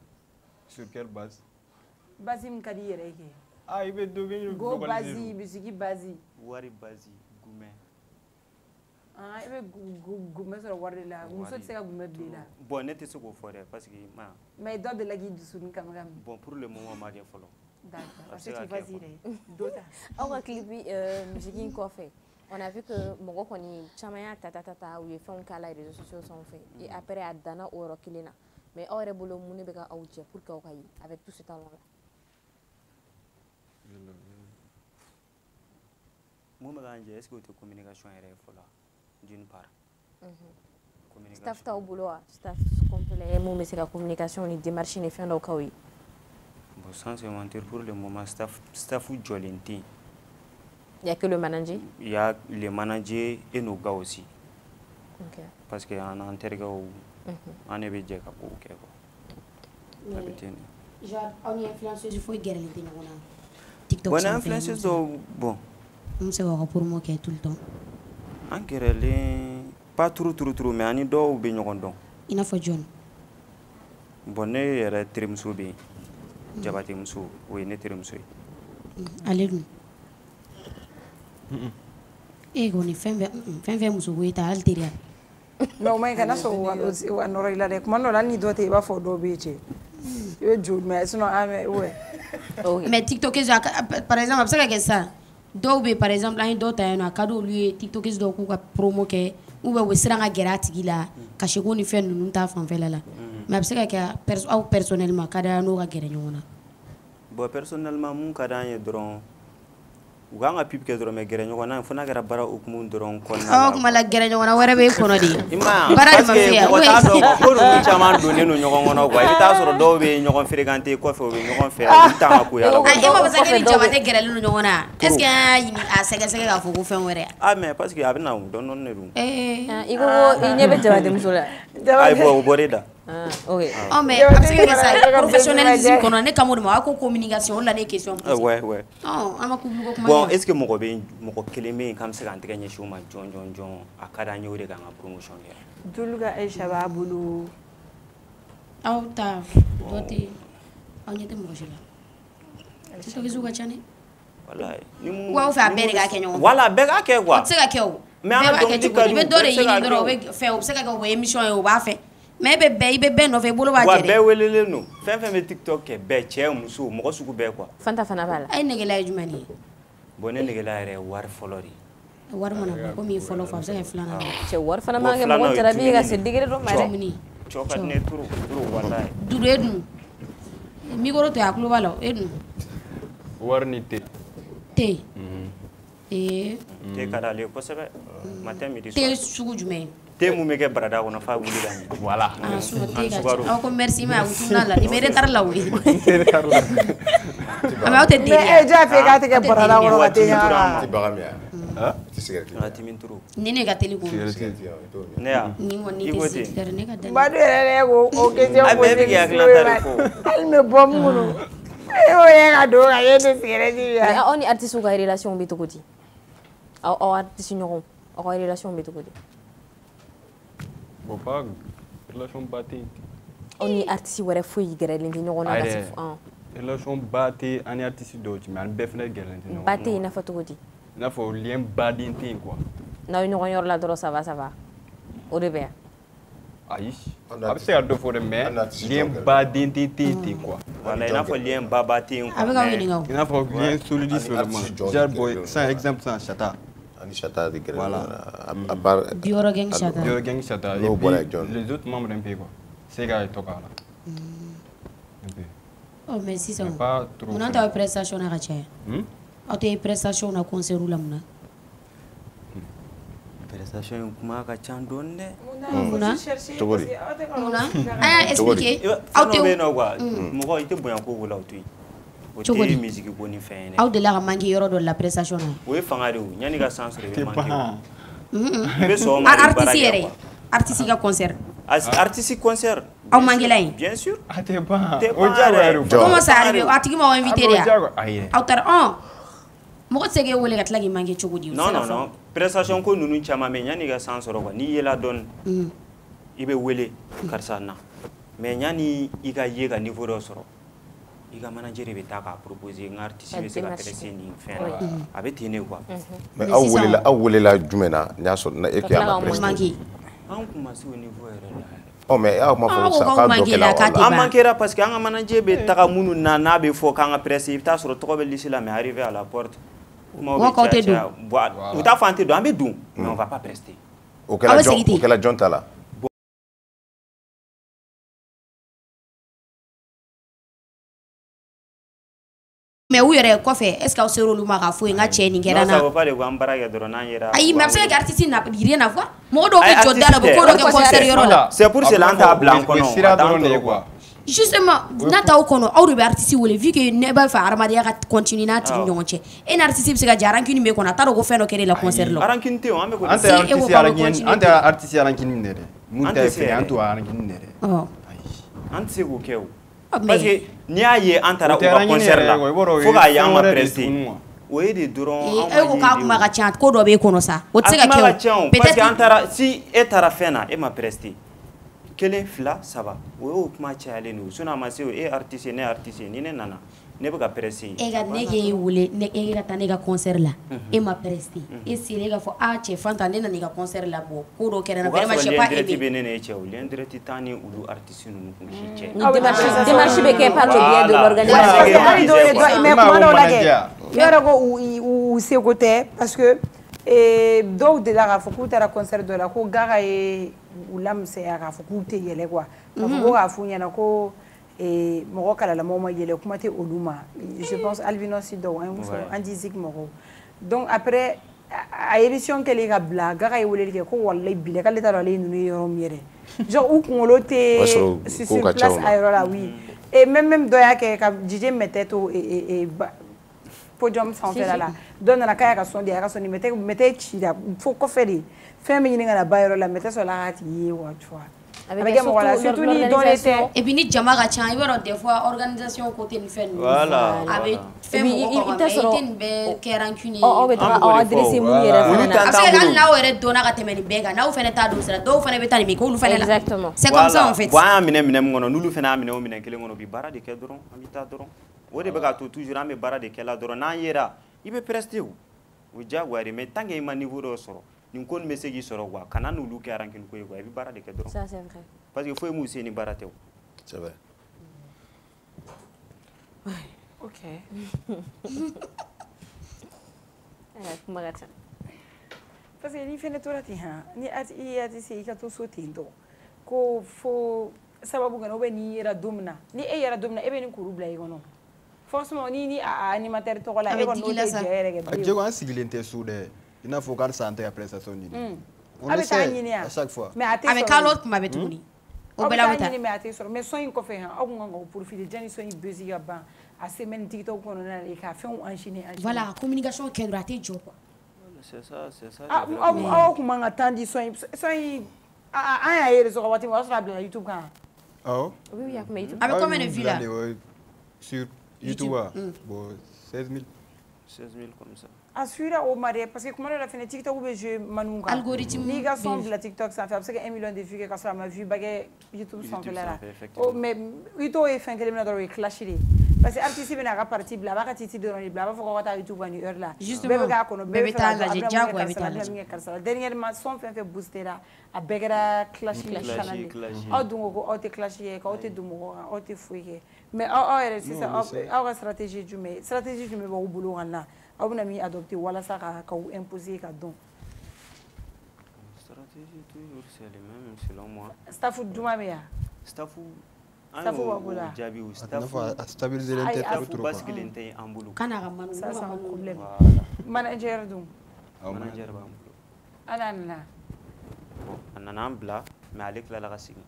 Sur quelle base? Base min ka di i yɛrɛ ye kɛ. Ah, i bɛ dɔ bɛ go base bisiki base. Wari base gumɛ. Ah, i bɛ gumɛ sɔrɔ wari de la muso tɛ se ka gumɛ bila i la. Bon ne tɛ se k'o fɔ dɛ parce que ma. Mais dɔ delila k'i dusuni kami kami. Bon pour le moment ma kɛ fɔlɔ. D'accord, c'est vas-y dɛ. Dɔ ta. Aw ka clip musique in kɔfɛ on a vu que mɔgɔ kɔni caman y'a ta u ye fɛnw k'a la réseaux sociaux sanfɛ et après a danna o yɔrɔ kelen na mais aw yɛrɛ bolo mun de bɛ ka aw jɛ pour que aw ka ye avec tout ce talent là. Mun bɛ k'an jɛ est-ce que o tɛ communication yɛrɛ ye fɔlɔ d'une part. Staff t'aw bolo wa staff complet mun bɛ se ka communication ni démarche ni fɛn dɔw k'aw ye. Bon sans se mentir pour le moment staff jɔlen tɛ yen. Il y a que le manager? Il y a les managers et nos gars aussi. Okay. Parce que en intergao, on est bien capable de faire. Genre, on est influenceuse, il faut guérir les gens. TikTok. On est influenceuse, bon. On se voit pour moi tout le temps. On guérit pas trop, mais on est deux ou bien on il n'a pas John. Bon, on est trimsou bien. Jabati msou, oui, on est trimsou. Allez nous. Ego ni fɛn muso ko i ta hali teriya. Mais o ma ɲi kana sɔn wa nɔrɔ i la dɛ kuma dɔ la hali ni dɔ tɛ i b'a fɔ dɔw bɛ yen cɛ i bɛ joli mais sinon mais tiktokeuse par exemple a bɛ se ka kɛ sisan dɔw bɛ par exemple an ye dɔw ta yen nɔ a ka di olu ye tiktokeuse dɔw k'u ka promo kɛ ou bien u bɛ siran ka gɛrɛ a tigi la kasi ko ni fɛn ninnu ta fanfɛla la mais a bɛ se ka kɛ aw personnellement ka di n'o ka gɛrɛ ɲɔgɔn na. Bon personnellement mun ka d'an ye dɔrɔn u kan ka pipe kɛ dɔrɔn mais gɛrɛ ɲɔgɔn na fo n'a kɛra baara hukumu dɔrɔn kɔnɔna la. Kuma la gɛrɛ ɲɔgɔn na wɛrɛ bɛ kɔnɔ de. Baara de ma fɛ yan. Mɔgɔ t'a dɔn ko ninnu caman donnen don ɲɔgɔn kɔnɔ quoi i bɛ taa sɔrɔ dɔw bɛ ɲɔgɔn fréquenter kɔfɛ u bɛ ɲɔgɔn fɛ u bɛ taa ka ko yala. E ma fɔ sa ko ni jama tɛ gɛrɛlen don ɲɔgɔn na est ce que an y'a ɲini a sɛgɛsɛgɛ k'a fɔ ko fɛn wɛrɛ. Ah mais parce que a bɛ na dɔɔni de don. I ko i ɲɛ bɛ jabadenmuso la. Ayi bɔ o bɔr'e da. Ok. Oh mais a bɛ se ka kɛ sa professionnalisme kɔnɔ ne kamo de ma a ko communication o la ne question posée. Ouais. An ma public ko kuma. Bon est ce que mɔgɔ kelen bɛ yen k'an bɛ se k'an tɛgɛ ɲɛsin o ma jɔn a ka d'an ye o de k'an ka promotion kɛ. Jolu ka Aïcha b'a bolo. Aw ta dɔ tɛ aw ɲɛ tɛ mɔgɔ si la. Tiktokeuse ka ca ne. Walayi. Wa aw fɛ a bɛɛ de k'a kɛ ɲɔgɔn fɛ. Voilà bɛɛ k'a kɛ quoi. O tɛ se ka kɛ o. Mais an ka dɔnkili ka di. I bɛ dɔ de ɲini dɔrɔn o bɛ fɛ o bɛ se ka kɛ o bɛ émission ye o b'a fɛ. Mais i bɛ bɛɛ nɔfɛ i bolo b'a jɛ dɛ. Wa bɛɛ welelen don fɛn fɛn bɛ TikTok kɛ bɛɛ cɛ muso mɔgɔ sugu bɛɛ quoi. Fanta fana b'a la. A ye negela ye jumɛn ye. Bon ne negela yɛrɛ ye wari fɔlɔ de. Wari mana bɔ komi i fɔlɔ fɔ a bɛ se ka filanan bɔ. Cɛ wari fana man kɛ mɔgɔ jarabi ye ka se degré dɔ ma dɛ. Cɔ ka di ne ye trop walayi. Duuru e dun micro to a tulo b'a la e dun. Wari ni te. Te. Te ka d'ale ye kosɛbɛ. Matin midi soir. Te sugu jumɛn ye. Te mun bɛ kɛ barada kɔnɔ f'a wuli ka ɲɛ. Voilà. Ah so te ka ca aw ko merci mais a wutuna la i bɛ retard la o ye. Mais aw tɛ te. Mais e jaa fɛ k'a tɛ kɛ barada kɔnɔ ka te ɲa. Ti baga min ya. Ti cigarette. A ti min turu. Ni ne ka teli ko. Ne ya. Ni kɔni tɛ cigarette ne ka dali. Ba do yɛrɛ ko question ko. A bɛɛ bɛ k'i hakilina ta de fɔ. Hali mɛ bɔ mun kɔnɔ. E y'o ye ka don ka ye tɛ cigarette ya. Mais aw ni artiste ka relation bɛ cogo di? Aw artiste ɲɔgɔn aw ka relation bɛ cogo di? Bon, pas relation bâtie. On est artiste wala fo yigere lenti no na gasif relation bâtie ani artiste do ci man bef na gelen no bâtie na photo di na fo lien badin tin quoi na ñu yor la doro ça va au début aïe ab c'est do fo de mais lien badin tin quoi voilà na fo lien babatin quoi na fo lien solide seulement jar boy sans exemple sans chata ani chata de voilà à part Dioro gang chata les autres membres d'un pays quoi c'est gars et toka là oh mais si ça on a ta prestation na gacha a ta prestation na concert la muna prestation kuma ka chandonde muna togori muna aya expliquer auto no quoi mo ite boyan ko wala auto Chogodi musique boni fin aw de la mangi yoro do la prestation na we fanga de nyani ga sans re mangi artiste ka concert artiste concert aw mangi lay bien sûr ate pas o jare comment ça arrive atigi ma invité ya aw tar mo ko sege wole gat lagi mangi chogodi non prestation ko nunu chama me nyani ga sans ro ni yela don ibe wele karsa na me nyani iga yega niveau ro soro iga manager be ta ka proposer un artiste be se ka presser ni fin avec tene quoi mais awole la jumena nya so na e kia ma presser an kuma si au niveau era oh mais aw ma fo ça ka do kala an manquera parce que an manager be ta ka munu na be fo kan presser ta so to ko be lisi la mais arrivé à la porte ou ta fante do ambe dum mais on va pas prester auquel John tala mais où yere ko fait est-ce que au sero luma ka fo nga che ni ngera na ça va pas le gambara ya doro na yera ay mais c'est que artiste na rien à voir mo do ko jodala ko do ko concert yoro la c'est pour cela anta blanco non sira doro ne quoi justement nata o kono awdo be artiste wole vu que ne ba fa armadia ka continuer na ti nyonche en artiste bi se ga jaran kini me kono taro go feno kere la concert lo arankin te o ambe ko ante artiste arankin ndere munta fe antu arankin ndere oh ante se go keu parce que ni aye antara o concert la faut ga yama prester oui de duron e ko ka kuma ga chat ko do be kono sa o se ga keu parce que antara si etara fena e ma prester kelen fila saba o yo kuma chale no sona ma se o e artiste ni ne nana ne be ka presser e ga nege wule ne e ga tane ga concert la e ma presser e si le ga fo a che fanta ne na ga concert la bo ko do kere na vraiment je pas aimer be ne ne che o lien direct tani ulu artiste no ko che démarche be ke par le biais de l'organisation mais comment on la guerre yoro go ou c'est côté parce que donc de la ga fo ko tara concert de la ko gaga e ulam se ya ga fo ko te yele quoi ko ga fo nyana ko et moro kala la momo yele kuma te oluma je pense Alvino Sido un dizik moro donc après a émission qu'elle est bla gara yele ke ko wallahi bile kala ta le nunu yoro miere genre ou kongolo te sur place aérola oui et même doya ke ka DJ mettait to et podium sans faire là donne la kaya ka son dia ka son mettait chida faut ko faire fait mais ninga la bayro la mettait sur la hati wa tu vois avec voilà surtout ni dans les et puis ni jama ga chan ibero des fois organisation côté ni fait voilà avec fait mo ko ten be kerankuni o be tra o adresse mu yera fana parce que là o ere dona ga temeni bega na o fene ta do sera do fene be tani mi ko lu fene la exactement c'est comme ça en fait wa mine ngono nulu fene amine o mine kele ngono bi bara de kedron amita doron o de be ga to toujours ame bara de kela doron na yera ibe prester o jagwari mais tant que ma niveau do soro ni kon mesegi soro wa kana nulu ke arankin ko e bi bara de kedron ça c'est vrai parce que faut mu seni bara tew c'est vrai ok Marata parce que ni fene torati ha ni ati se ka to sotindo ko fo sababu gano be ni era domna ni e era domna e be ni kurubla e gono forcément ni animateur to la e gono no te jere ke bi je sigilente soude ina faut kan santé après ça soni on le sait à chaque fois mais avec Carlos kuma betuni o bela wata mais ate sur mais soin ko fait ha o ngo profiter jani soin busy ga ba a semaine TikTok kono na e ka fait enchaîner voilà communication ke droite jo quoi c'est ça ah kuma ngatandi soin a ya rezo wati wa sur la YouTube kan oh oui mais YouTube avec combien de vues là sur YouTube bon 16 000 comme ça a suivre au marié parce que comment la fin TikTok ou je manunga algorithme ni ga son de la TikTok ça fait parce que 1 million de vues que ça m'a vu bagué YouTube son fait là oh mais ito e fin que le na clash li parce que artiste bena ga parti bla ba ka titi de ron bla ba foko ta YouTube ni heure là bébé ga kono bébé ta la jago bébé ta la dernièrement son fait booster là a begera clash chanel o dungo ko o te clash ye ko o te dumo o te fuike mais c'est ça o stratégie du ba bulu ngana on a mis adopté wala ça ka imposer ka don stratégie toujours c'est le même selon moi staff duma meya staff wabula jabi ou staff stabiliser l'interface parce que l'intérêt en boulot kana ga manu ça c'est un problème manager dum manager ba anana anana bla mais avec la racine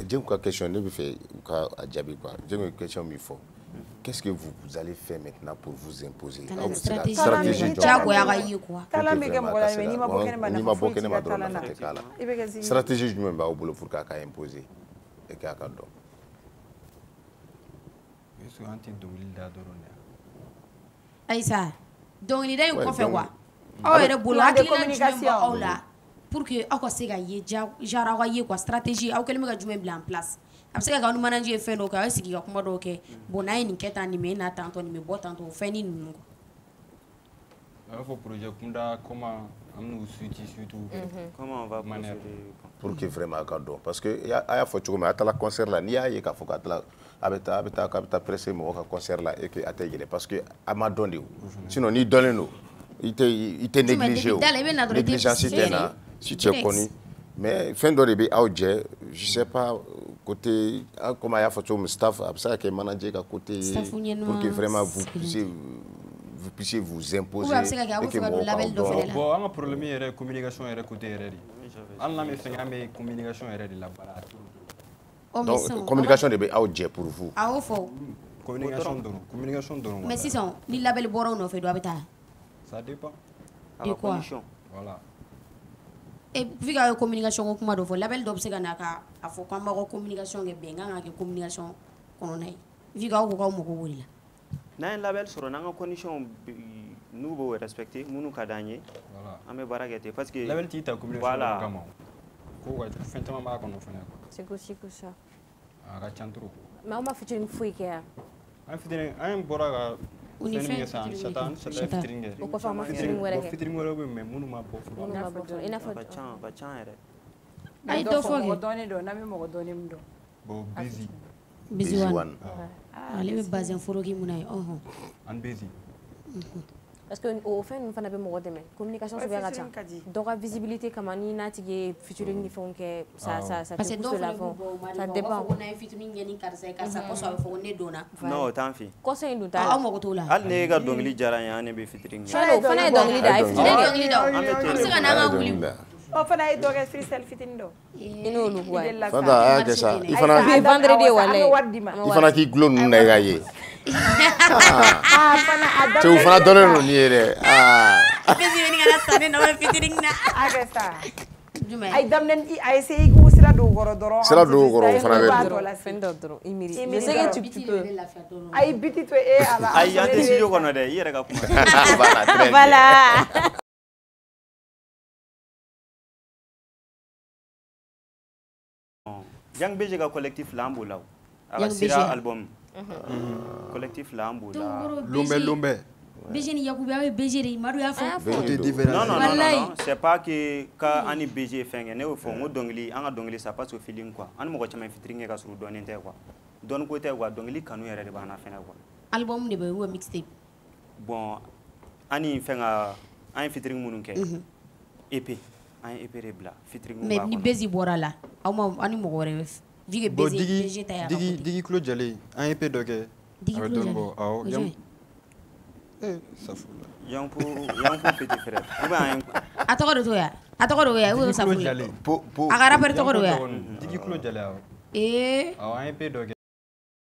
j'ai une question ne me fait ka jabi quoi j'ai une question mi faut. Qu'est-ce que vous allez faire maintenant pour vous imposer? Stratégie. Stratégie du même au boulot pour qu'à imposer et qu'à cadre. Aïssa, donc l'idée est qu'on fait quoi? Oh, il y a des communications là pour que on se gagne. J'ai quoi stratégie? On peut mettre du même en place. Parce que quand nous manager fait donc c'est qui comme donc bon a une quête animée na tant on me boit tant on fait ni nous faut projet kunda comment nous surtout comment on va procéder pour que vraiment cadre parce que il y a faut tu mais à la concert là ni a y ka faut ka abeta pressé mo ka concert là et que atteindre parce que à m'a donné sinon ni donner nous il était négligé négligence c'était là si tu es connu mais fin de l'année je sais pas côté comment il y a fait au staff ça que manager à côté pour que vraiment vous puissiez vous imposer et que bon un problème est communication est côté on a mis communication est là-bas donc communication de out pour vous ah faut communication mais si ça ni label boron on fait doit être ça dépend de quoi voilà. Et puis la communication comme do fo label do se gana ka afo ko ma ko communication ge benga nga ke communication kono nay vi ga ko mo ko wuri la na label soro na condition nous bo respecter munu ka danye voilà ame baragete parce que label ti ta communication voilà ko ga fentama ma kono fana c'est que ça aga chantro mais on m'a fait une fouille que un fitene un boraga Unifin Satan fitting o ko fama fitting wala ke fitting wala be me munu ma bo ina fa bachan ere ay do fo mo doni do na mi mo doni mdo bo busy one ale be bazen forogi munay an busy parce que au fin nous fana be mo deme communication sur vera chan donc la visibilité comme ni natige featuring ni font que ça parce que donc ça dépend on a featuring ni karsa ko so fo ne dona non tant fi ko sen du ta mo ko to la al ne ga dongli jara ya ne be featuring chalo fana dongli da dongli da am se kana nga wuli o fana ay doge freestyle fitin do ino lu wa fana que ça il fana vendredi wala il fana ki glo nu na ga ye fana adam tu fana donner no ni re bezi ni ngala sane no featuring na agasa ay dam nen ay sey go sira do goro doro fana be fendo doro imiri je sais que tu peux ay biti to e ala ay yante studio kono de yere ga kuma voilà Yang BG ka collectif lambo law aga sira album collectif lambo la lumbe BG ni yakuba be BG de maru ya fo non c'est pas que ka ani BG fenge ne fo ngo dongli anga dongli ça passe au feeling quoi an mo ko chama fitring ka suru donente quoi don ko te quoi dongli kanu yere de bana fene quoi album de be wo mixtape bon ani fenga an fitring munun ke EP an EP rebla fitring mais ni bezi bora la awma ani mo gore vige bezi ta ya digi clo jale an EP doge avec donbo aw yam safula yang pour petit frère ba atoko do ya wo safula po agara per toko do ya digi clo jale aw an EP doge